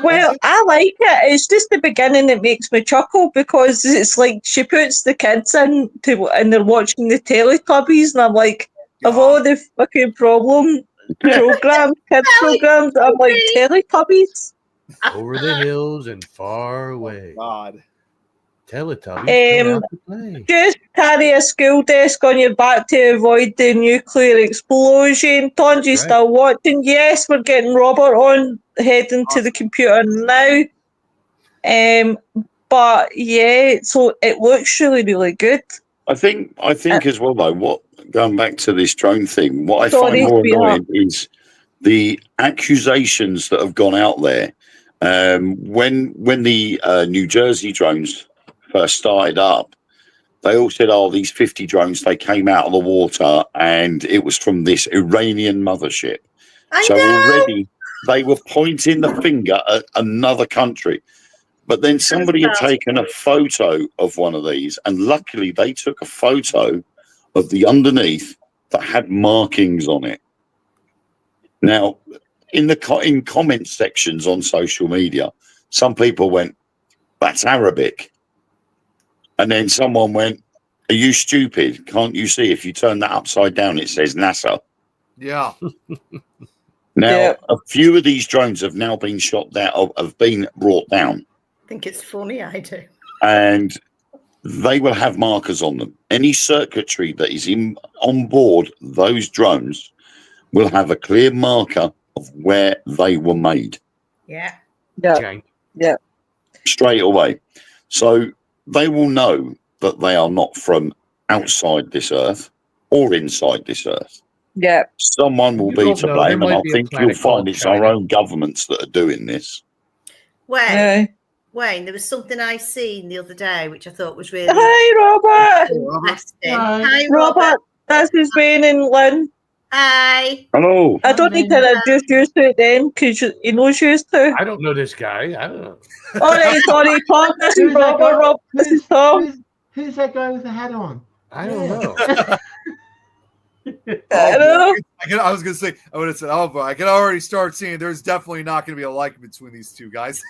Well, I like it. It's just the beginning that makes me chuckle because it's like she puts the kids in and they're watching the Teletubbies, and I'm like, of all the fucking kids programs, I'm like, Teletubbies? Over the hills and far away. God. Teletubbies come out to play. Just carry a school desk on your back to avoid the nuclear explosion. Tonji's still watching. Yes, we're getting Robert on, heading to the computer now. But yeah, so it looks really, really good. I think as well though, going back to this drone thing, what I find more annoying is the accusations that have gone out there. When the New Jersey drones first started up, they all said, these 50 drones, they came out of the water and it was from this Iranian mothership. Already they were pointing the finger at another country. But then somebody had taken a photo of one of these, and luckily they took a photo of the underneath that had markings on it. Now, in comment sections on social media, some people went, "That's Arabic." And then someone went, "Are you stupid? Can't you see if you turn that upside down, it says NASA?" Yeah. Now, a few of these drones have now been shot down, have been brought down. I think it's funny, I do. And they will have markers on them. Any circuitry that is on board those drones will have a clear marker of where they were made. Yeah. Straight away. So they will know that they are not from outside this earth or inside this earth. Yeah. Someone will be to blame, and I think you'll find it's our own governments that are doing this. Wayne, there was something I seen the other day which I thought was really Hi, Robert. Hi, Robert. This is Wayne and Lynn. Hi. Hello. I don't need to introduce you to it then because he knows you too. I don't know this guy. I don't know. All right, sorry, Tom. This is Robert. Rob, this is Tom. Who's that guy with the hat on? I don't know. I was gonna say, I would have said, but I can already start seeing there's definitely not gonna be a like between these two guys.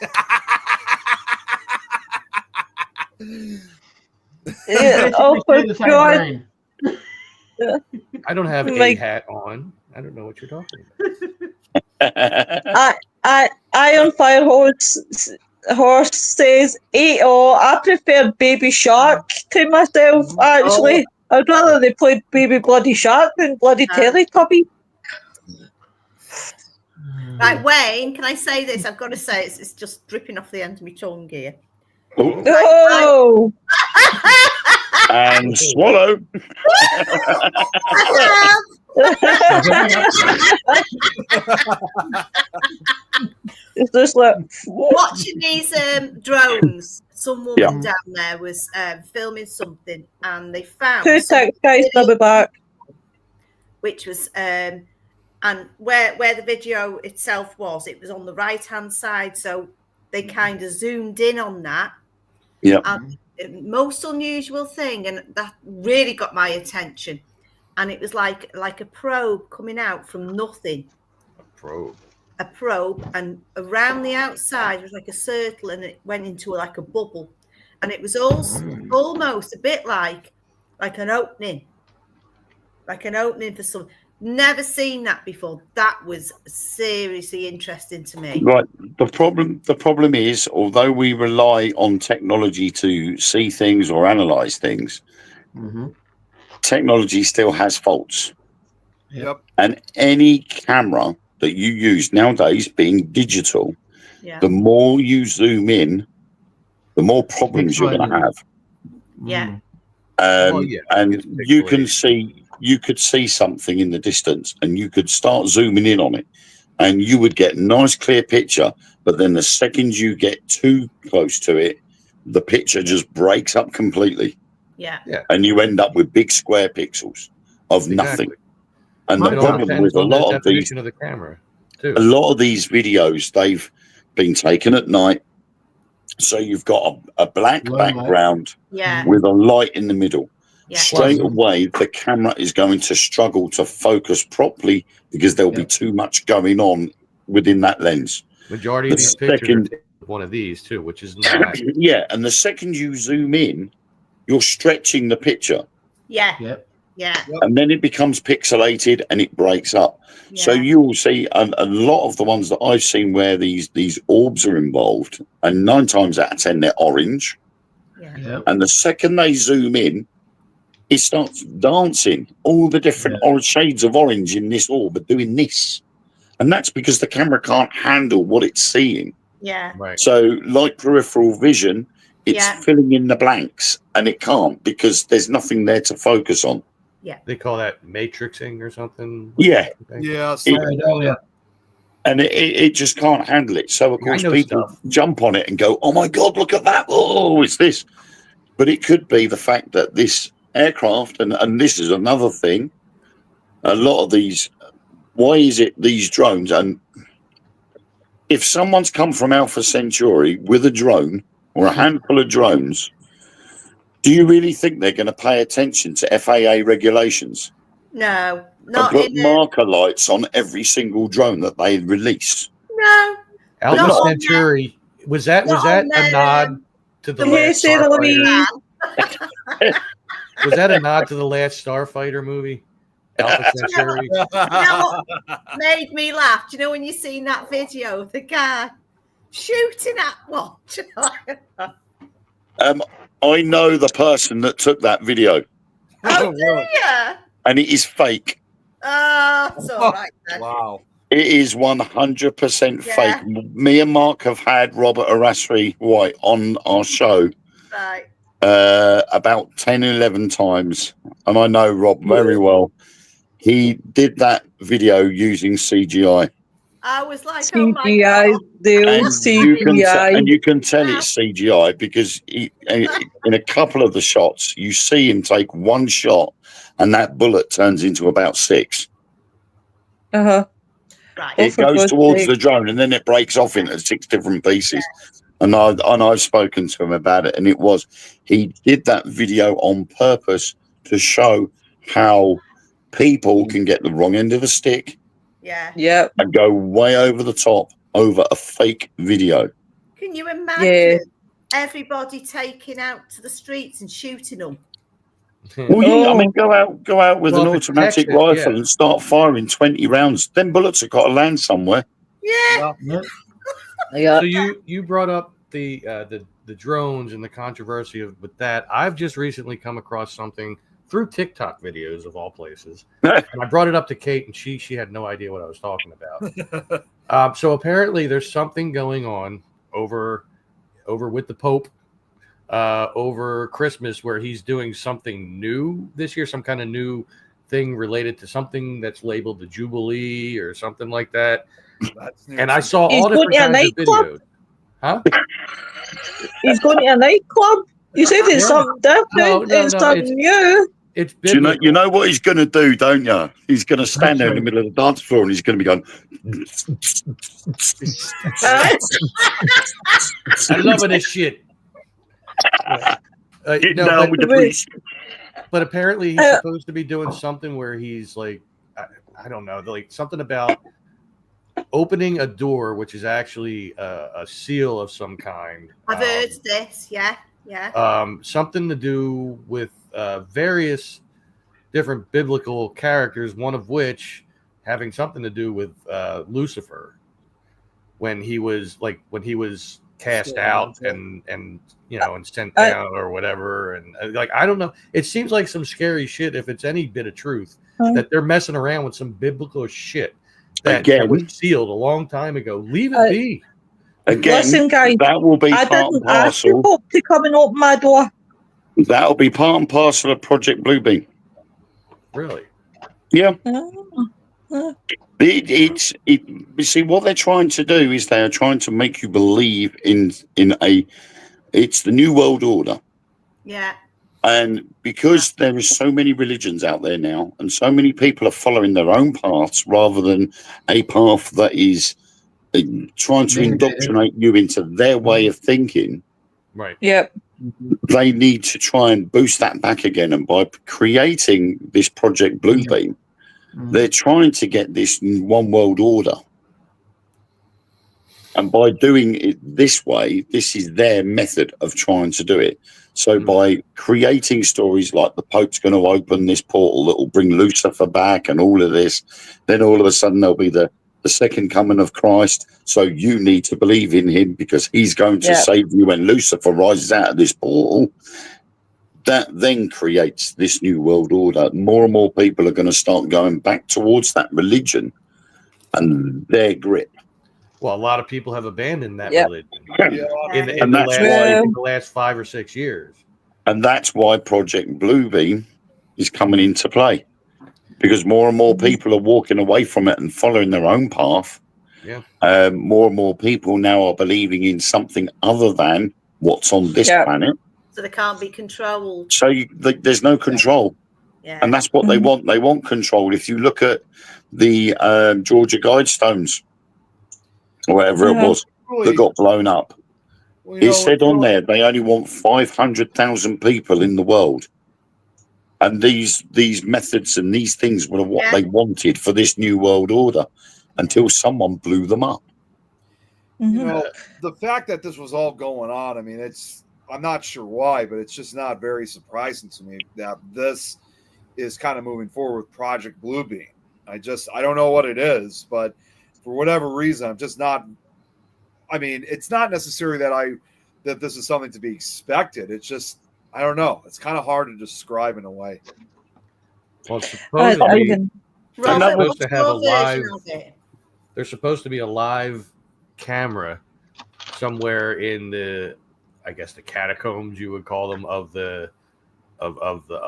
Oh, God. I don't have a hat on. I don't know what you're talking about. Iron Fire Horse says, I prefer Baby Shark to myself, actually. I'd rather they played Baby Bloody Shark than Bloody Teletubby. Right, Wayne, can I say this? I've got to say it's just dripping off the end of my tongue here. Oh, And swallow. it's just like Watching these drones, some woman down there was filming something, and they found two text guys. I'll be back. Which was and where the video itself was, it was on the right hand side, so they kind of zoomed in on that. Yeah. Most unusual thing, and that really got my attention. And it was like a probe coming out from nothing. A probe, and around the outside was like a circle, and it went into like a bubble, and it was almost a bit like an opening, for some. Never seen that before. That was seriously interesting to me. Right. The problem is, although we rely on technology to see things or analyze things, technology still has faults. Yep. And any camera that you use nowadays, being digital, the more you zoom in, the more problems you're going to have. Yeah. And you could see something in the distance, and you could start zooming in on it, and you would get a nice clear picture. But then the second you get too close to it, the picture just breaks up completely. Yeah. And you end up with big square pixels of nothing. And the problem with a lot of these, of the camera too. a lot of these videos, they've been taken at night. So you've got a black background with a light in the middle. Yeah. Straight away, the camera is going to struggle to focus properly because there'll be too much going on within that lens. Majority of these pictures are one of these too, which is not. Yeah, and the second you zoom in, you're stretching the picture. Yeah. Yep. Yeah. And then it becomes pixelated and it breaks up. Yeah. So you will see a lot of the ones that I've seen where these orbs are involved, and 9 times out of 10 they're orange. Yeah. Yep. And the second they zoom in, it starts dancing. All the different orange shades of orange in this orb are doing this. And that's because the camera can't handle what it's seeing. Yeah. Right. So like peripheral vision, it's filling in the blanks, and it can't because there's nothing there to focus on. Yeah. They call that matrixing or something. Yeah. Yeah. And it just can't handle it. So, of course, people jump on it and go, oh, my God, look at that. Oh, it's this. But it could be the fact that this aircraft, and this is another thing, a lot of these, why is it these drones? And if someone's come from Alpha Centauri with a drone or a handful of drones, do you really think they're going to pay attention to FAA regulations? No, not and put marker lights on every single drone that they release. No. Alpha Centauri, was that a nod to the last Starfighter? Was that a nod to the last Starfighter movie? Alpha Centauri. You know what made me laugh? Do you know when you seen that video of the guy shooting at what? I know the person that took that video. Oh, do you? And it is fake. Oh, it's all right then. Wow. It is 100% fake. Me and Mark have had Robert Arasri White on our show about 10, 11 times. And I know Rob very well. He did that video using CGI. I was like, CGI, oh my God. CGI. And you can tell it's CGI because in a couple of the shots, you see him take one shot and that bullet turns into about 6. Uh-huh. Right. It goes towards the drone and then it breaks off into 6 different pieces. And I've spoken to him about it, and he did that video on purpose to show how people can get the wrong end of a stick. Yeah. And go way over the top over a fake video. Can you imagine everybody taking out to the streets and shooting them? Well, yeah, I mean, go out with an automatic rifle and start firing 20 rounds. Them bullets have got to land somewhere. Yeah. So you brought up the drones and the controversy with that. I've just recently come across something through TikTok videos of all places. And I brought it up to Kate, and she had no idea what I was talking about. So apparently there's something going on over with the Pope over Christmas where he's doing something new this year, some kind of new thing related to something that's labeled the Jubilee or something like that. And I saw all different kinds of videos. Huh? He's going to a nightclub. You said it's something different. It's something new. It's biblical. You know what he's going to do, don't you? He's going to stand there in the middle of the dance floor and he's going to be going. I love this shit. But apparently he's supposed to be doing something where he's like, I don't know, like something about opening a door, which is actually a seal of some kind. I've heard this, yeah. Something to do with various different biblical characters, one of which having something to do with Lucifer when he was cast out and sent down or whatever, and I don't know, it seems like some scary shit if it's any bit of truth that they're messing around with some biblical shit that was sealed a long time ago. Leave it be. Again, listen, guys, that will be I part and didn't ask you parcel. to come and open my door. That'll be part and parcel of Project Bluebeam. Really? Yeah. You see, what they're trying to do is they are trying to make you believe it's the New World Order. Yeah. And because there is so many religions out there now, and so many people are following their own paths rather than a path that is trying to indoctrinate you into their way of thinking. Right. Yep. They need to try and boost that back again. And by creating this Project Bluebeam, they're trying to get this one world order. And by doing it this way, this is their method of trying to do it. So by creating stories like the Pope's going to open this portal that will bring Lucifer back and all of this, then all of a sudden there'll be the second coming of Christ. So you need to believe in him because he's going to save you when Lucifer rises out of this portal. That then creates this new world order. More and more people are going to start going back towards that religion and their grip. Well, a lot of people have abandoned that religion in the last 5 or 6 years. And that's why Project Bluebeam is coming into play. Because more and more people are walking away from it and following their own path. Yeah. More and more people now are believing in something other than what's on this planet. So they can't be controlled. So there's no control. Yeah. And that's what they want. They want control. If you look at the Georgia Guidestones, or whatever it was, that got blown up, it said on there they only want 500,000 people in the world. And these methods and these things were what they wanted for this new world order until someone blew them up. You know, the fact that this was all going on, I mean, I'm not sure why, but it's just not very surprising to me that this is kind of moving forward with Project Bluebeam. I don't know what it is, but for whatever reason, I'm just not, I mean, it's not necessarily that this is something to be expected. It's just, I don't know. It's kind of hard to describe in a way. Well, supposedly, there's supposed to be a live camera somewhere in the, I guess the catacombs you would call them of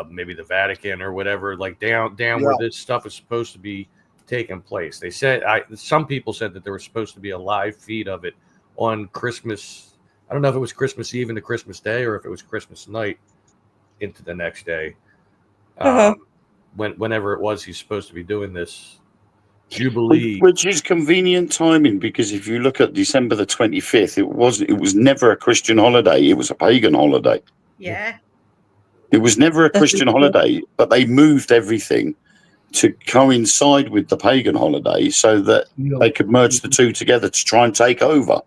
maybe the Vatican or whatever, like down where this stuff is supposed to be taking place. They said some people said that there was supposed to be a live feed of it on Christmas. I don't know if it was Christmas Eve into Christmas Day or if it was Christmas night into the next day. Whenever it was he's supposed to be doing this Jubilee. Which is convenient timing, because if you look at December the 25th, it was never a Christian holiday. It was a pagan holiday. Yeah. It was never a Christian holiday, but they moved everything to coincide with the pagan holiday so that they could merge the two together to try and take over.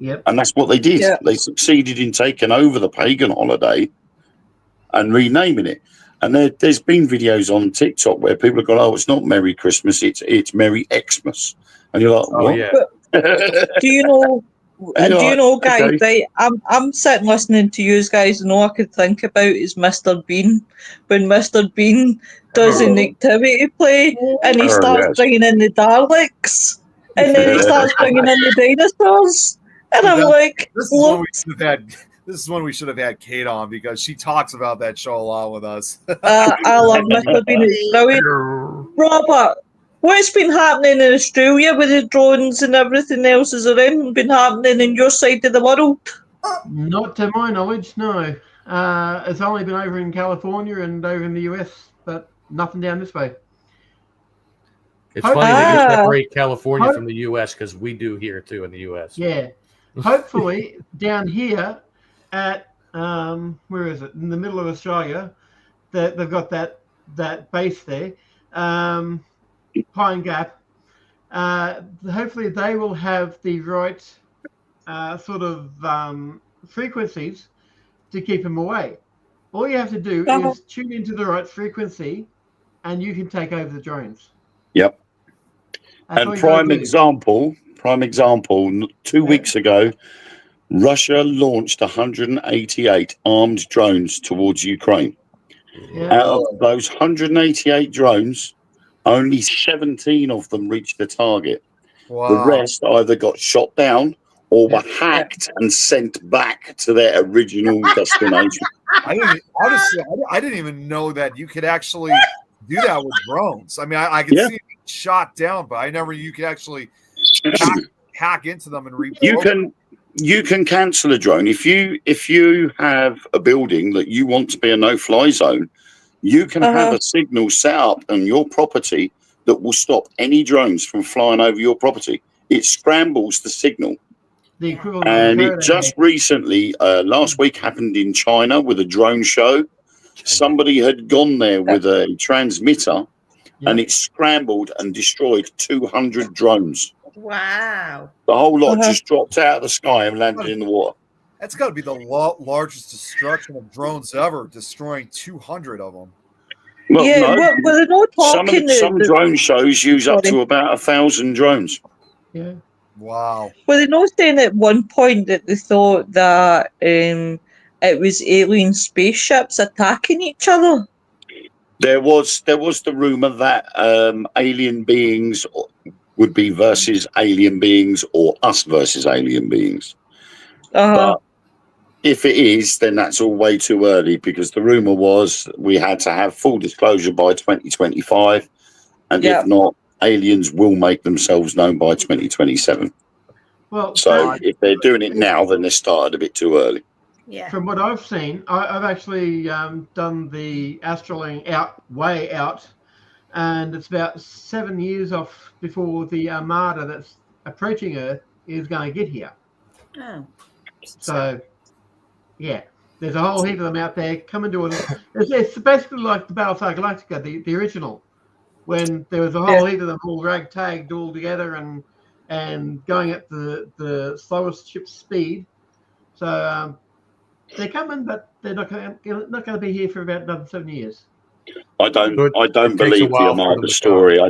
Yep. And that's what they did. Yep. They succeeded in taking over the pagan holiday and renaming it. And there's been videos on TikTok where people have gone, "Oh, it's not Merry Christmas, it's Merry Xmas," and you're like, "What?" Yeah. Do you know, guys? Okay. Right, I'm sitting listening to you guys, and all I could think about is Mr. Bean. When Mr. Bean does an activity play and he starts bringing in the Daleks, And then he starts bringing in the dinosaurs. And I'm like, this is when we should have had Kate on, because she talks about that show a lot with us. I love Mr. Bean. It's brilliant. Robert, what's been happening in Australia with the drones and everything else? Has there anything been happening in your side of the world? Not to my knowledge, no. It's only been over in California and over in the US, but nothing down this way. It's funny that you separate California from the U.S. because we do here too in the U.S. Yeah. Hopefully down here at where is it? In the middle of Australia, that they've got that base there, Pine Gap. Hopefully they will have the right sort of frequencies to keep them away. All you have to do is tune into the right frequency, and you can take over the drones. Yep. And prime example, 2 weeks ago, Russia launched 188 armed drones towards Ukraine. Yeah. Out of those 188 drones, only 17 of them reached the target. Wow. The rest either got shot down or were hacked and sent back to their original destination. I didn't even know that you could actually do that with drones. I mean, I could see it shot down, but I never. You could actually hack into them and reprogram. You can cancel a drone if you have a building that you want to be a no-fly zone. You can have a signal set up on your property that will stop any drones from flying over your property. It scrambles the signal. And it just recently, last week, happened in China with a drone show. Somebody had gone there with a transmitter, and it scrambled and destroyed 200 drones. Wow. The whole lot just dropped out of the sky and landed in the water. That's got to be the largest destruction of drones ever, destroying 200 of them. Well, no. Well, they're not talking. Some drone shows use up to about 1,000 drones. Yeah. Wow. Well, they're not saying at one point that they thought that it was alien spaceships attacking each other. There was the rumor that alien beings would be versus alien beings, or us versus alien beings. But if it is, then that's all way too early, because the rumor was we had to have full disclosure by 2025, and if not, aliens will make themselves known by 2027. Well, so if they're doing it now, then they started a bit too early. Yeah. From what I've seen, I've actually done the Astraling way out, and it's about 7 years off before the Armada that's approaching Earth is going to get here. Oh. So, yeah, there's a whole heap of them out there coming to us. It's basically like the Battlestar Galactica, the original, when there was a whole heap of them all ragtagged all together and going at the slowest ship speed. So they're coming, but they're not going to be here for about another 7 years. I don't believe the Armada story.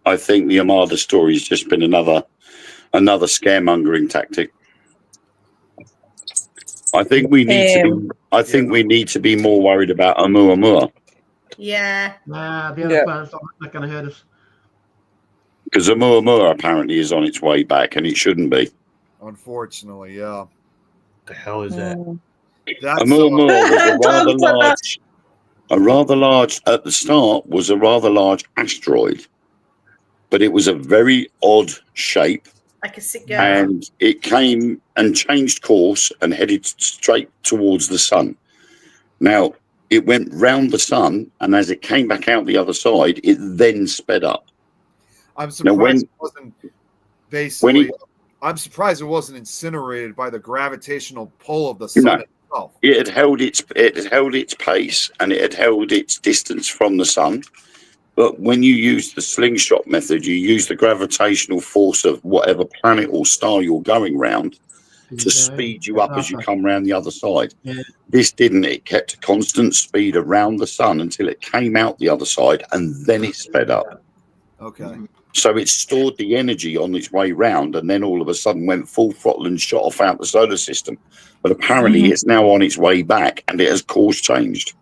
I think the Armada story has just been another scaremongering tactic. I think we need to be more worried about Oumuamua. Yeah. Nah, the other planet's not going to hurt us. Because Oumuamua apparently is on its way back, and it shouldn't be. Unfortunately, yeah. What the hell is that? Oumuamua was a rather large at the start was a rather large asteroid, but it was a very odd shape. Like a cigar. And it came and changed course and headed straight towards the sun. Now, it went round the sun, and as it came back out the other side, it then sped up. I'm surprised it wasn't basically. I'm surprised it wasn't incinerated by the gravitational pull of the sun itself. It had held its pace, and it had held its distance from the sun. But when you use the slingshot method, you use the gravitational force of whatever planet or star you're going round to speed you up as you come round the other side. Yeah. This didn't. It kept a constant speed around the sun until it came out the other side, and then it sped up. Okay. So it stored the energy on its way round, and then all of a sudden went full throttle and shot off out the solar system. But apparently it's now on its way back, and it has course changed.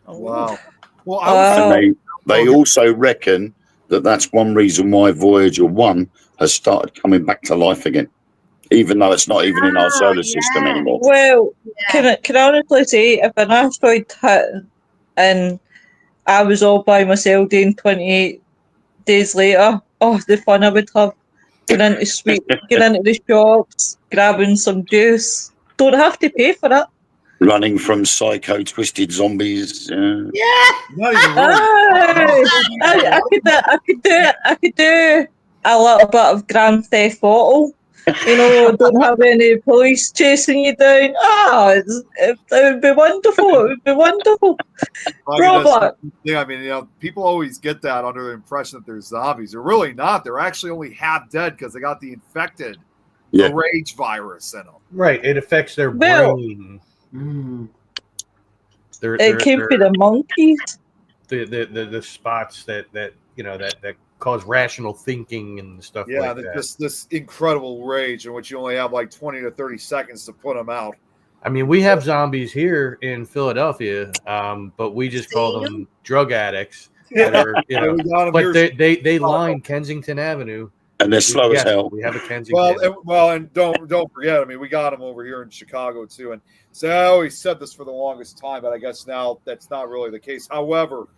Oh, wow. Well, and they also reckon that's one reason why Voyager 1 has started coming back to life again, even though it's not even in our solar system anymore. Well, can I honestly say, if an asteroid hit and I was all by myself doing 28 days later, oh, the fun I would have. Getting into the shops, grabbing some juice. Don't have to pay for it. Running from psycho twisted zombies. Not even I could do a little bit of Grand Theft Auto. Don't have any police chasing you down. It would be wonderful. It would be wonderful. Robert. Yeah, I mean, people always get that under the impression that they're zombies. They're really not. They're actually only half dead because they got the infected, the rage virus in them. Right. It affects their brain. It came from the monkeys. The spots that cause rational thinking and stuff like that. Just this incredible rage in which you only have like 20 to 30 seconds to put them out. I mean, we have zombies here in Philadelphia, but we just call them drug addicts. That are, but they line Kensington Avenue. And they're slow as hell. We have a Kensington. And don't forget, I mean, we got them over here in Chicago too. And so I always said this for the longest time, but I guess now that's not really the case. However,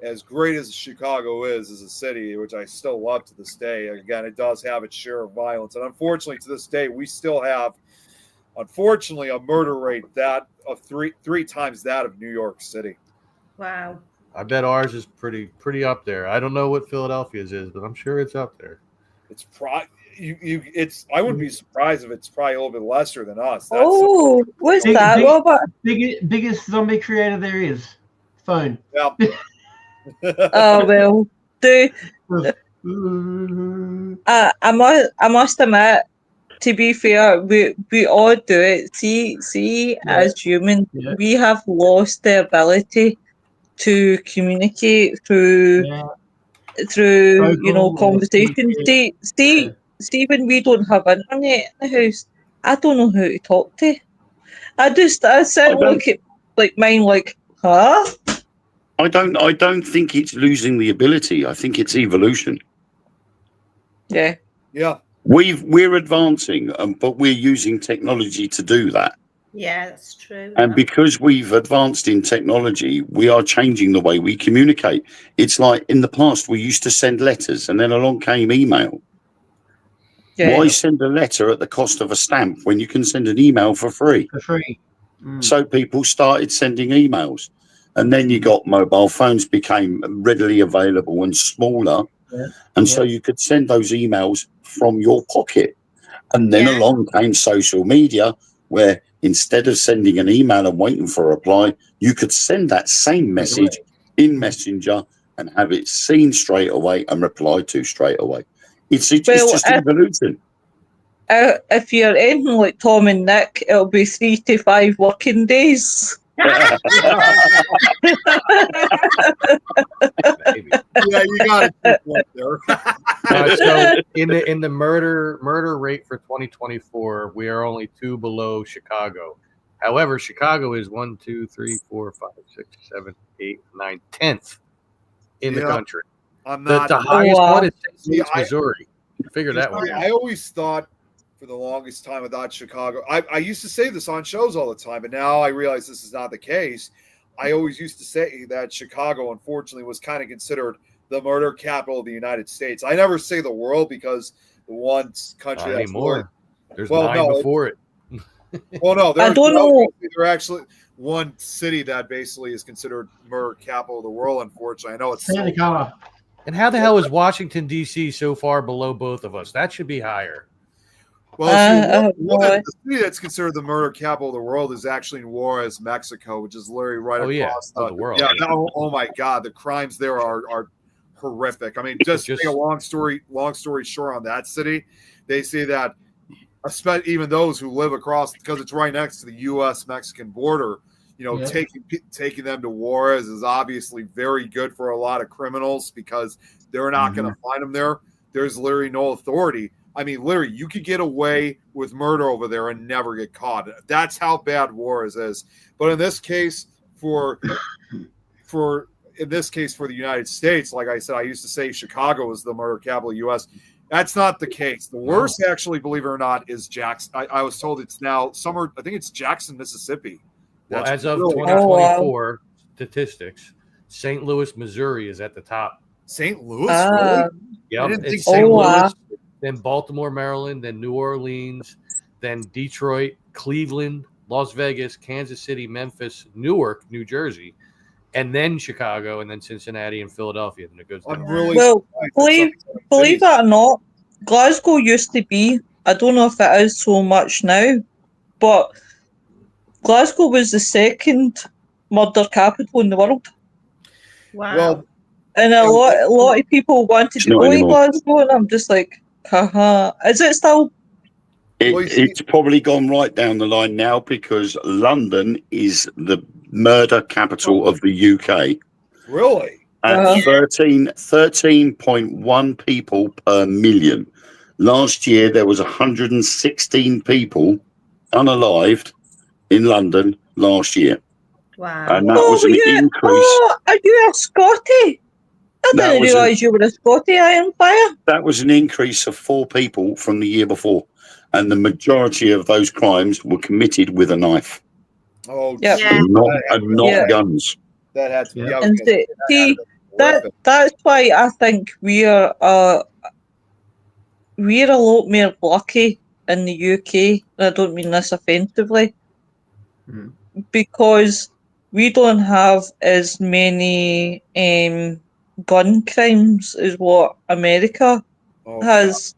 as great as Chicago is as a city, which I still love to this day, again, it does have its share of violence. And unfortunately, to this day, we still have, unfortunately, a murder rate that of three times that of New York City. Wow. I bet ours is pretty up there. I don't know what Philadelphia's is, but I'm sure it's up there. It's I wouldn't be surprised if it's probably a little bit lesser than us. What's that, Robert? Biggest zombie creator there is. Phone. Yeah. Oh well. I must admit, to be fair, we all do it. See, as humans, we have lost the ability to communicate through conversations. See, when we don't have internet in the house, I don't know who to talk to. I sit and look at mine like, huh? I don't think it's losing the ability. I think it's evolution. Yeah. Yeah. We're advancing, but we're using technology to do that. Yeah, that's true. And because we've advanced in technology, we are changing the way we communicate. It's like in the past, we used to send letters and then along came email. Yeah. Why send a letter at the cost of a stamp when you can send an email for free? For free. So people started sending emails. And then you got mobile phones became readily available and smaller. Yeah. And so you could send those emails from your pocket. And then along came social media, where instead of sending an email and waiting for a reply, you could send that same message in Messenger and have it seen straight away and replied to straight away. It's just evolution. If you're anything like Tom and Nick, it'll be 3 to 5 working days. Yeah, you got it there. So in the murder rate for 2024, we are only 2 below Chicago. However, Chicago is 1, 2, 3, 4, 5, 6, 7, 8, 9, 10th in the country. I'm not the highest one is St. Louis, Missouri. Figure that one out. I always thought for the longest time about Chicago. I used to say this on shows all the time, but now I realize this is not the case. I always used to say that Chicago, unfortunately, was kind of considered the murder capital of the United States. I never say the world because the one country not that's anymore. There's 9 before it. Well, no, I don't know. There's actually one city that basically is considered murder capital of the world. Unfortunately, I know it's Santa Clara. And how the hell is Washington D.C. so far below both of us? That should be higher. Well, the city that's considered the murder capital of the world is actually in Juarez, Mexico, which is literally right across the world. Yeah, oh my God, the crimes there are horrific. I mean, just a long story short on that city, they say that even those who live across, because it's right next to the U.S.-Mexican border, taking them to Juarez is obviously very good for a lot of criminals because they're not going to find them there. There's literally no authority. I mean, literally, you could get away with murder over there and never get caught. That's how bad Juarez is. But in this case, for in this case for the United States, like I said, I used to say Chicago is the murder capital of the U.S. That's not the case. The worst, actually, believe it or not, is Jackson. I was told it's now somewhere. I think it's Jackson, Mississippi. Well, That's as of really- 2024 statistics, St. Louis, Missouri is at the top. St. Louis, really? Yep, didn't think it's so. St. Louis, wow. then Baltimore, Maryland, then New Orleans, then Detroit, Cleveland, Las Vegas, Kansas City, Memphis, Newark, New Jersey, and then Chicago, and then Cincinnati and Philadelphia. And it goes down. I'm really Well, surprised that believe some it or not, Glasgow used to be, I don't know if it is so much now, but Glasgow was the second murder capital in the world. Wow. Well, And a lot of people wanted It's to not go to anymore. Glasgow, and I'm just like, haha. Is it still? Well, you see- It's probably gone right down the line now because London is the murder capital of the UK. really? At 13.1 people per million. Last year, there was 116 people unalived in London last year. Wow. And that was an increase. Oh, are you a Scotty? I That didn't was realise you were a Scotty, Iron Fire. That was an increase of 4 people from the year before. And the majority of those crimes were committed with a knife Oh, Yeah. Yeah. and not Yeah. guns. that had to be. Yeah. I was And gonna say, see, that had to be horrific. that's why I think we're a lot more lucky in the UK. And I don't mean this offensively, Hmm. because we don't have as many gun crimes as what America Oh, has.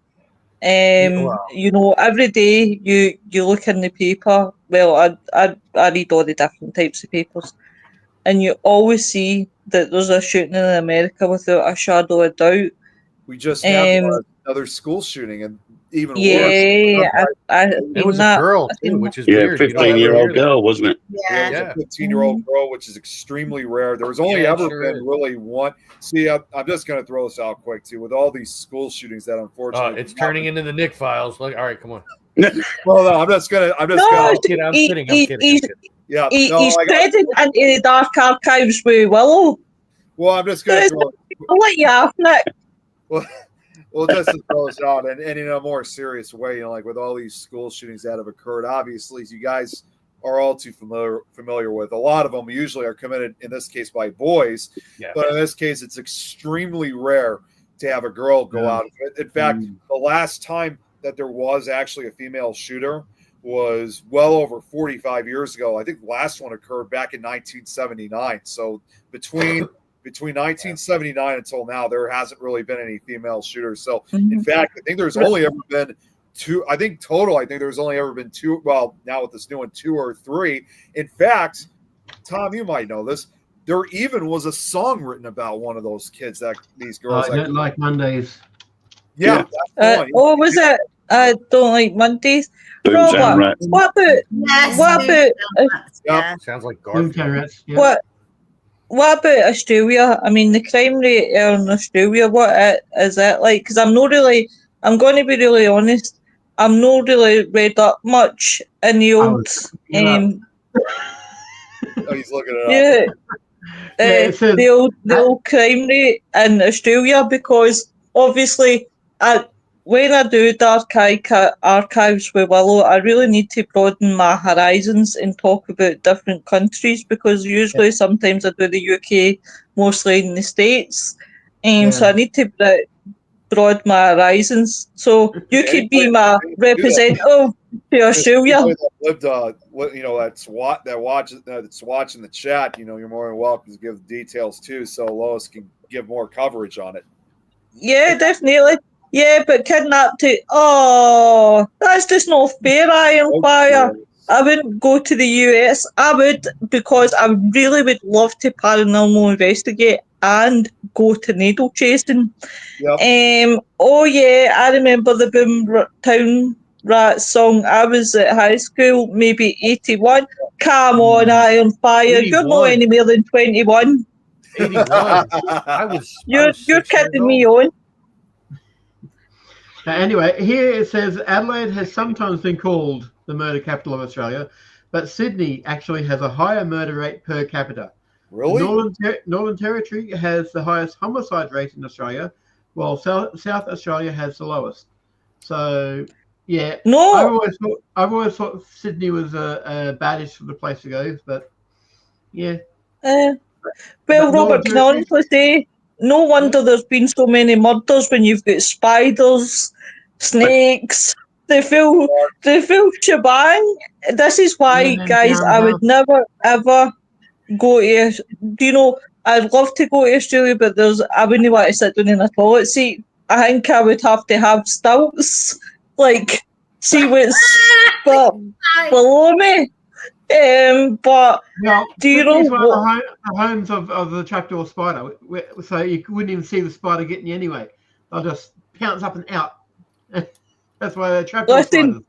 Wow. You know, every day you look in the paper. Well, I read all the different types of papers, and you always see that there's a shooting in America without a shadow of doubt. we just had Um, another school shooting, and even worse. Yeah, I It was seen a that. girl, I too, seen which is Yeah, weird. You don't ever 15-year-old hear that. girl, wasn't it? Yeah. It was Yeah. a 15-year-old girl, which is extremely rare. There's only Yeah, it ever sure been is. really one. See, I'm just going to throw this out quick too. With all these school shootings that unfortunately, It's turning into the Nick files. Like, all right, come on. Well, no, I'm just No, gonna. I'm kidding. I'm he- kidding. he- Yeah, He's no, I got, treading into the dark archives with Willow. well, I'm just gonna throw. I'll let you off, Nick. Well, just to throw this out, and in a more serious way, like with all these school shootings that have occurred, obviously, as you guys are all too familiar with, a lot of them usually are committed, in this case, by boys. Yeah. But in this case, it's extremely rare to have a girl go out. In fact, the last time that there was actually a female shooter was well over 45 years ago. I think the last one occurred back in 1979. So between 1979 until now, there hasn't really been any female shooters. So in fact, I think there's only ever been two. I think there's only ever been two. Well, now with this new one, 2 or 3. In fact, Tom, you might know this. There even was a song written about one of those kids that these girls. I don't like Mondays. Yeah. That's the one. What was it? I don't like Mondays. Boobs and Robert, rats. what about Yes. what about Yeah. Sounds like Boom Garfield. carrots. Yeah. what about Australia? I mean, the crime rate in Australia, is it like? Because I'm going to be really honest, I'm not really read up much in the old, yeah. Oh, he's looking it up. It says- the old crime rate in Australia, because obviously, when I do dark archives with Willow, I really need to broaden my horizons and talk about different countries, because usually sometimes I do the UK, mostly in the States, so I need to broaden my horizons. So you could be my representative to Australia. That's watching the chat. You're more than welcome to give details too, so Lois can give more coverage on it. Yeah, definitely. Yeah, but kidnapped to... Oh, that's just not fair, Iron Fire. I wouldn't go to the US. I would, because I really would love to paranormal investigate and go tornado chasing. Yep. Oh yeah, I remember the Boomtown Rats song. I was at high school, maybe 81. Come on, Iron Fire. 81. You're not any more than 21. 81. You're 6 kidding years me old. on. Anyway, here it says Adelaide has sometimes been called the murder capital of Australia, but Sydney actually has a higher murder rate per capita. Really? Northern Territory has the highest homicide rate in Australia, while South Australia has the lowest. So, yeah, No, I've always thought Sydney was a baddish for the place to go, but yeah. well, But Robert, can I honestly say, no wonder there's been so many murders when you've got spiders, snakes. They feel shebang. This is why, guys, I would never ever go to. Do you know? I'd love to go to Australia, but I wouldn't want to sit down in a toilet seat. I think I would have to have stilts, like see what's below me. But do you know what? The homes of the trapdoor spider, so you wouldn't even see the spider getting you anyway. They'll just pounce up and out. That's why they're trapdoor spiders.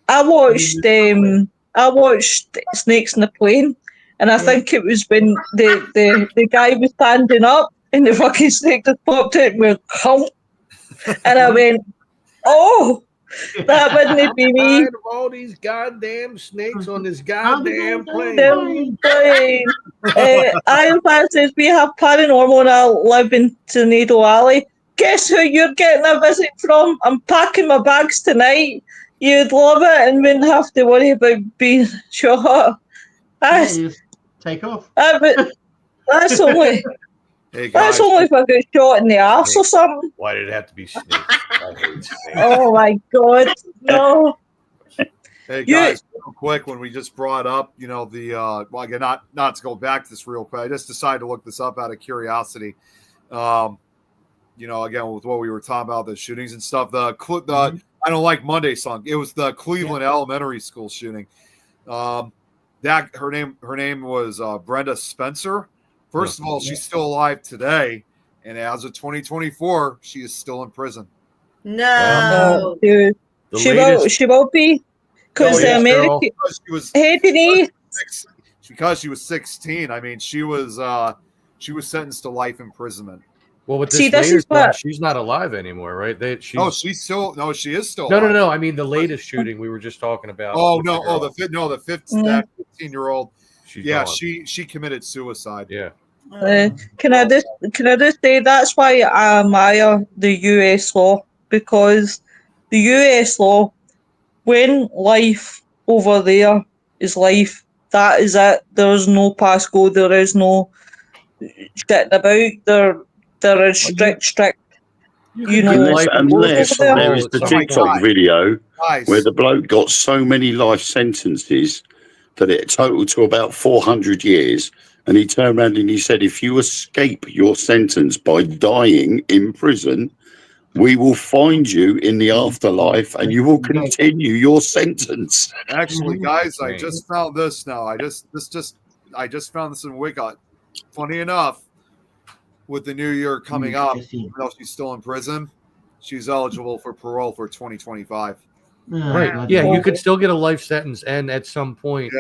I watched Snakes in the Plane, and I think it was when the guy was standing up and the fucking snake just popped out and went, hump. And I went, oh, that wouldn't be me. Of all these goddamn snakes on this goddamn plane. Iron says we have paranormal and I live in Tornado Alley. Guess who you're getting a visit from? I'm packing my bags tonight. You'd love it and wouldn't have to worry about being shot. Just take off. That's only. Hey guys, that's only if I get shot in the arse or something. Why did it have to be snakes? I hate snakes. Oh my god, no. Hey guys, real quick, when we just brought up, the well, again, not to go back to this real quick, I just decided to look this up out of curiosity. Again, with what we were talking about, the shootings and stuff. I Don't Like Monday song. It was the Cleveland Elementary School shooting. Her name was Brenda Spencer. First of all, she's still alive today, and as of 2024, she is still in prison. No, dude, she will be because the American. Because she was 16. I mean, she was sentenced to life imprisonment. Well, with this latest one, she's not alive ananymore, right? She is still. No. I mean, the latest shooting we were just talking about. Oh no! The 15-year-old. She committed suicide. Yeah. Can I just say that's why I admire the US law, because the US law, when life over there is life, that is it. There's no pass go. There is no shitting about. There is strict. Unless there is the TikTok video where the bloke got so many life sentences that it totaled to about 400 years. And he turned around and he said, if you escape your sentence by dying in prison, we will find you in the afterlife and you will continue your sentence. Actually, guys, I just found this now. I just found this in Wicca. Funny enough, with the new year coming up, even though she's still in prison, she's eligible for parole for 2025. Right. Yeah, you could still get a life sentence and at some point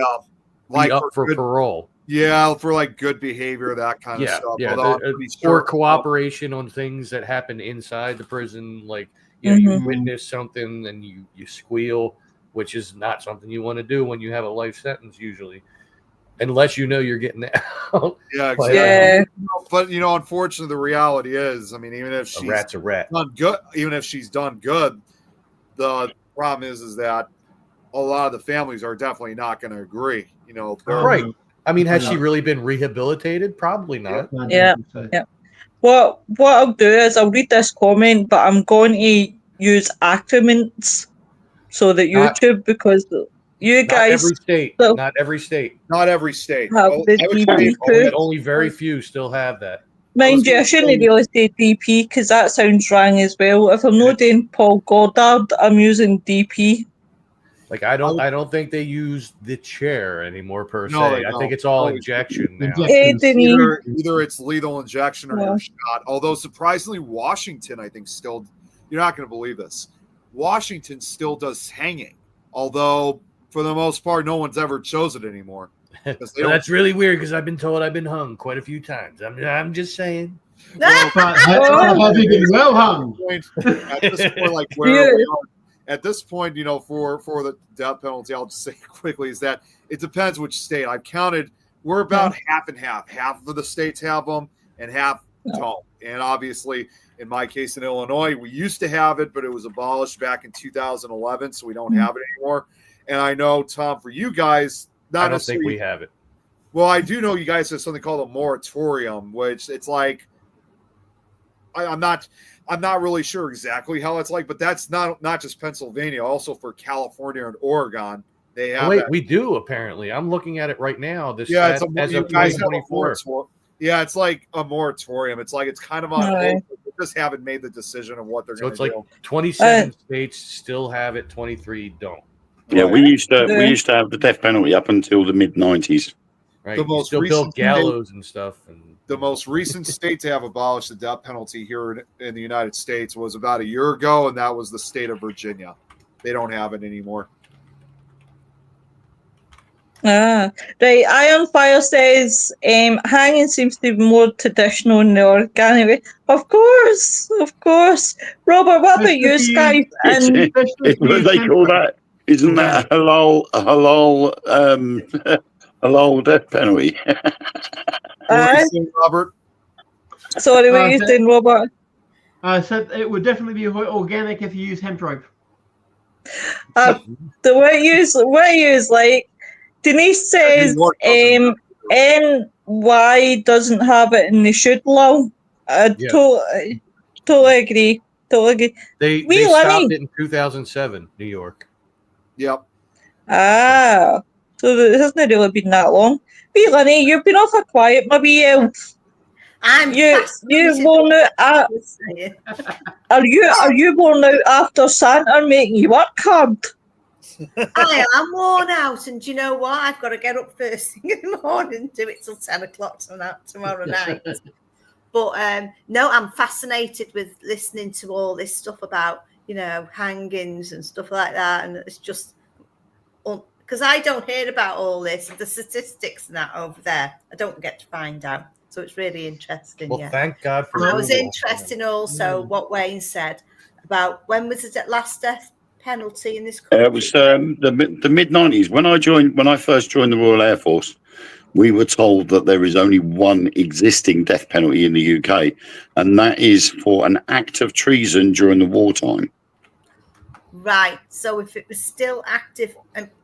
be up for parole. Yeah, for like good behavior, that kind of stuff. Yeah, or cooperation on things that happen inside the prison, like you witness something and you squeal, which is not something you want to do when you have a life sentence usually, unless you're getting out. Yeah, exactly. Yeah. But unfortunately, the reality is, I mean, even if she's a rat. Done good, even if she's done good, the problem is that a lot of the families are definitely not going to agree. Right. I mean, has she really been rehabilitated? Probably not. Yeah. What I'll do is I'll read this comment, but I'm going to use acronyms so that YouTube, because you guys. Not every state. Have the DP. Only very few still have that. Mind you, I shouldn't really say DP because that sounds wrong as well. If I'm not doing Paul Goddard, I'm using DP. Like I don't think they use the chair anymore per se. I think it's all injection now. Either it's lethal injection or you're shot. Although surprisingly, Washington, I think still, you're not going to believe this, Washington still does hanging. Although for the most part, no one's ever chosen it anymore. That's really weird because I've been told I've been hung quite a few times. I'm just saying. Have you been well hung? At this point, like where we are. At this point, for the death penalty, I'll just say quickly is that it depends which state. I've counted We're about half and half. Half of the states have them and half don't. And obviously, in my case in Illinois, we used to have it, but it was abolished back in 2011, so we don't have it anymore. And I know, Tom, for you guys, I don't think we have it. Well, I do know you guys have something called a moratorium, which it's like I'm not really sure exactly how it's like, but that's not just Pennsylvania, also for California and Oregon. They have we do apparently. I'm looking at it right now. It's as of 2024. Yeah, it's like a moratorium. It's like it's kind of on hold. They just haven't made the decision of what they're going to do. So it's like 27 states still have it, 23 don't. Yeah, we used to have the death penalty up until the mid-90s. Right. The most still build gallows and stuff. And the most recent state to have abolished the death penalty here in the United States was about a year ago, and that was the state of Virginia. They don't have it anymore. Right. Iron Fire says hanging seems to be more traditional in the organic way. Of course. Robert, what about you guys? And what they call that? Isn't that a halal death penalty? Robert. Sorry, what are you saying, Robert? I said it would definitely be organic if you use hemp rope. The way you use like Denise says, NY doesn't have it and they should, lol. Totally agree. They stopped it in 2007, New York. Yep. So it hasn't really been that long. Wee Lenny, you've been awful quiet, my wee elf. You worn out. Are you worn out after Santa making you work hard? I am worn out, and do you know what? I've got to get up first thing in the morning and do it till 10 o'clock tomorrow night. But no, I'm fascinated with listening to all this stuff about, hangings and stuff like that. And it's just because I don't hear about all this, the statistics and that over there. I don't get to find out. So it's really interesting. Well, thank God for that. I was interested also what Wayne said about when was the last death penalty in this country? It was the mid-90s. When I first joined the Royal Air Force, we were told that there is only one existing death penalty in the UK, and that is for an act of treason during the wartime. Right. So if it was still active,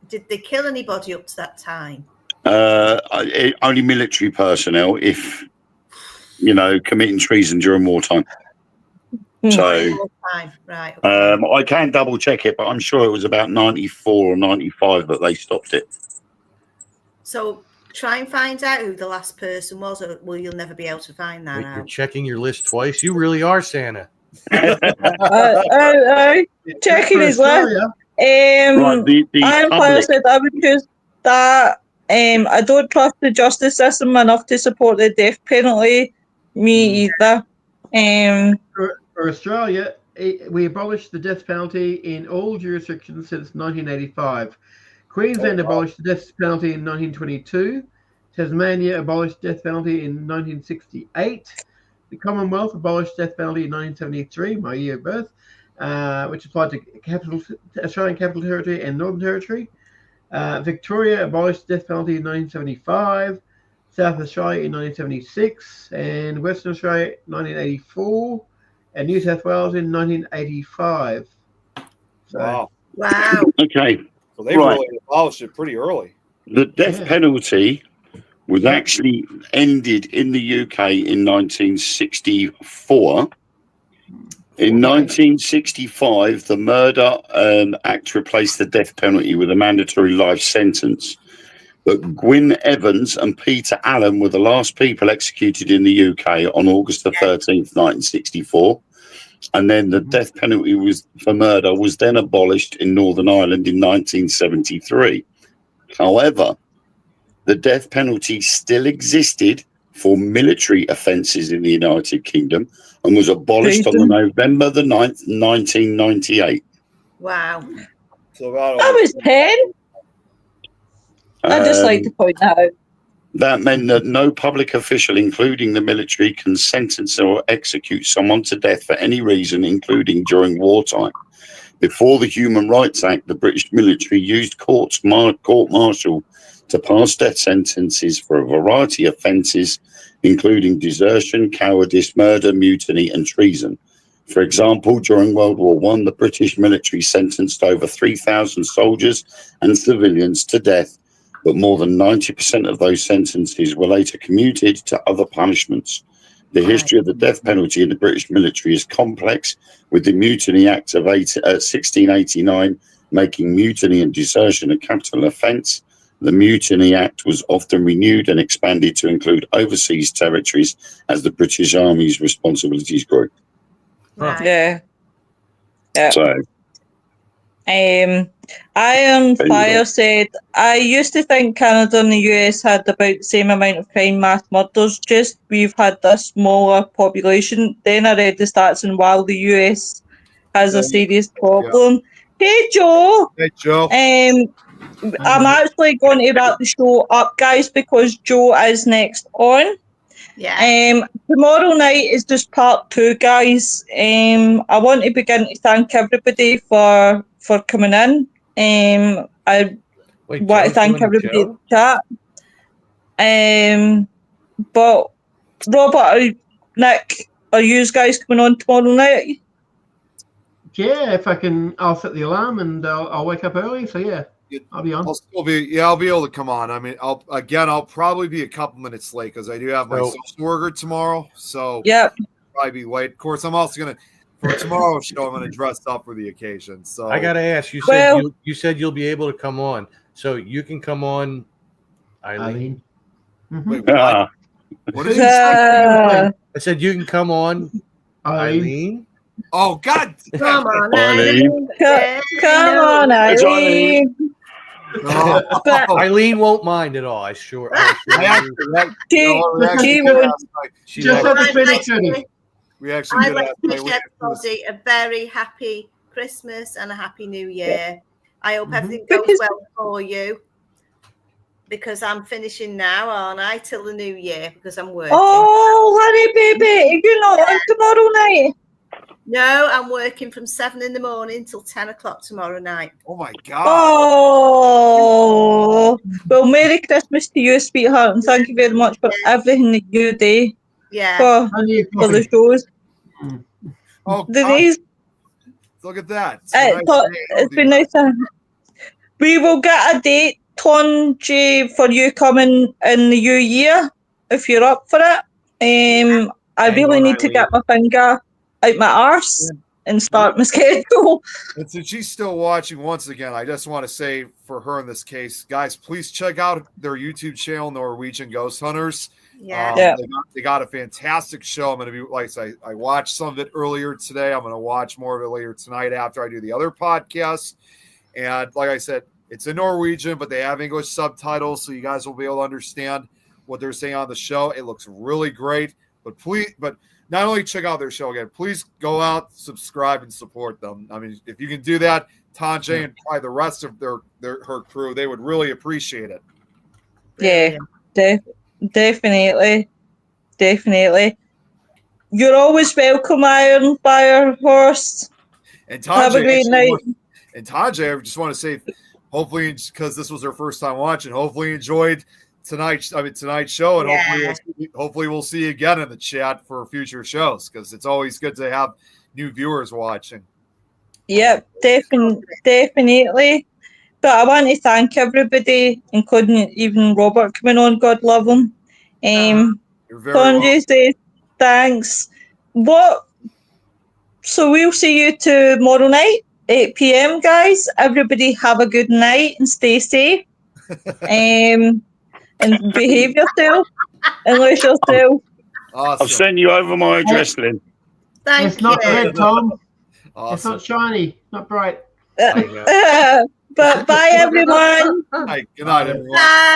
did they kill anybody up to that time? Only military personnel if, committing treason during wartime. So, right. I can double check it, but I'm sure it was about 94 or 95 that they stopped it. So try and find out who the last person was, or you'll never be able to find that out. You're checking your list twice. You really are Santa. Checking his list. I said I would choose that. I don't trust the justice system enough to support the death penalty. Me either. For Australia, we abolished the death penalty in all jurisdictions since 1985. Queensland abolished the death penalty in 1922. Tasmania abolished death penalty in 1968. The Commonwealth abolished death penalty in 1973, my year of birth, which applied to Australian Capital Territory and Northern Territory. Victoria abolished the death penalty in 1975. South Australia in 1976, and Western Australia in 1984, and New South Wales in 1985. So, wow. Okay. So they really abolished it pretty early. The death penalty was actually ended in the UK in 1964. In 1965, the Murder Act replaced the death penalty with a mandatory life sentence. But Gwyn Evans and Peter Allen were the last people executed in the UK on August the 13th, 1964. And then the death penalty for murder was then abolished in Northern Ireland in 1973. However, the death penalty still existed for military offences in the United Kingdom and was abolished on November the 9th, 1998. Wow. So about that was 10. I'd just like to point that out. That meant that no public official, including the military, can sentence or execute someone to death for any reason, including during wartime. Before the Human Rights Act, the British military used court-martial to pass death sentences for a variety of offences, including desertion, cowardice, murder, mutiny, and treason. For example, during World War I, the British military sentenced over 3,000 soldiers and civilians to death, but more than 90% of those sentences were later commuted to other punishments. The history of the death penalty in the British military is complex, with the Mutiny Act of 1689 making mutiny and desertion a capital offence. The Mutiny Act was often renewed and expanded to include overseas territories as the British Army's responsibilities grew. Yeah. So, Iron Fire said, I used to think Canada and the US had about the same amount of crime, mass murders, just we've had a smaller population. Then I read the stats, and while the US has a serious problem. Yeah. Hey, Joe. Hey, Joe. I'm actually going to wrap the show up, guys, because Joe is next on. Yeah. Tomorrow night is just part 2, guys. I want to begin to thank everybody for coming in. I want to thank everybody in the chat. But Robert, Nick, are you guys coming on tomorrow night? Yeah, if I can, I'll set the alarm and I'll wake up early. So yeah, I'll be on. I'll be able to come on. I mean, I'll probably be a couple minutes late because I do have my social worker tomorrow. So yeah, probably be late. Of course, I'm also gonna for tomorrow's show. I'm gonna dress up for the occasion. So I gotta ask. You said you'll be able to come on, so you can come on, Eileen. Mm-hmm. Wait, what did you say? I said you can come on, Eileen. Oh God! Come on, Eileen. Come on, Eileen. Eileen won't mind at all. I sure. Just have to finish it. We actually I'd like to wish everybody a very happy Christmas and a happy New Year. I hope everything goes well for you. Because I'm finishing now, aren't I, till the New Year? Because I'm working. Oh, honey, baby, you're not on tomorrow night. No, I'm working from 7 in the morning till 10 o'clock tomorrow night. Oh my God. Oh, well, Merry Christmas to you, sweetheart, and thank you very much for everything that you do for the shows. Oh, Denise, look at that. It's been nice. We will get a date, Tonji, for you coming in the new year, if you're up for it. I really need to get my finger out my arse and start my schedule. And since she's still watching, once again, I just want to say for her in this case, guys, please check out their YouTube channel, Norwegian Ghost Hunters. They got a fantastic show. I'm going to be, like I watched some of it earlier today. I'm going to watch more of it later tonight after I do the other podcast. And like I said, it's in Norwegian, but they have English subtitles, so you guys will be able to understand what they're saying on the show. It looks really great. But not only check out their show again, please go out, subscribe, and support them. I mean, if you can do that, Tanje and probably the rest of her crew, they would really appreciate it. Yeah, definitely. You're always welcome, Iron Fire Horse. And Tanje, have a great night. And Tanje, I just want to say, hopefully, because this was her first time watching, hopefully enjoyed tonight's show, and hopefully we'll see you again in the chat for future shows, because it's always good to have new viewers watching. Yep, definitely. But I want to thank everybody, including even Robert coming on. God love him. Tonji says thanks. So we'll see you tomorrow night, 8 p.m. guys. Everybody have a good night and stay safe. And behave yourself and lose yourself. Awesome. I've sent you over my address, Lynn. It's not red, Tom. Awesome. It's not shiny, not bright. But bye, everyone. Good night, everyone. Bye.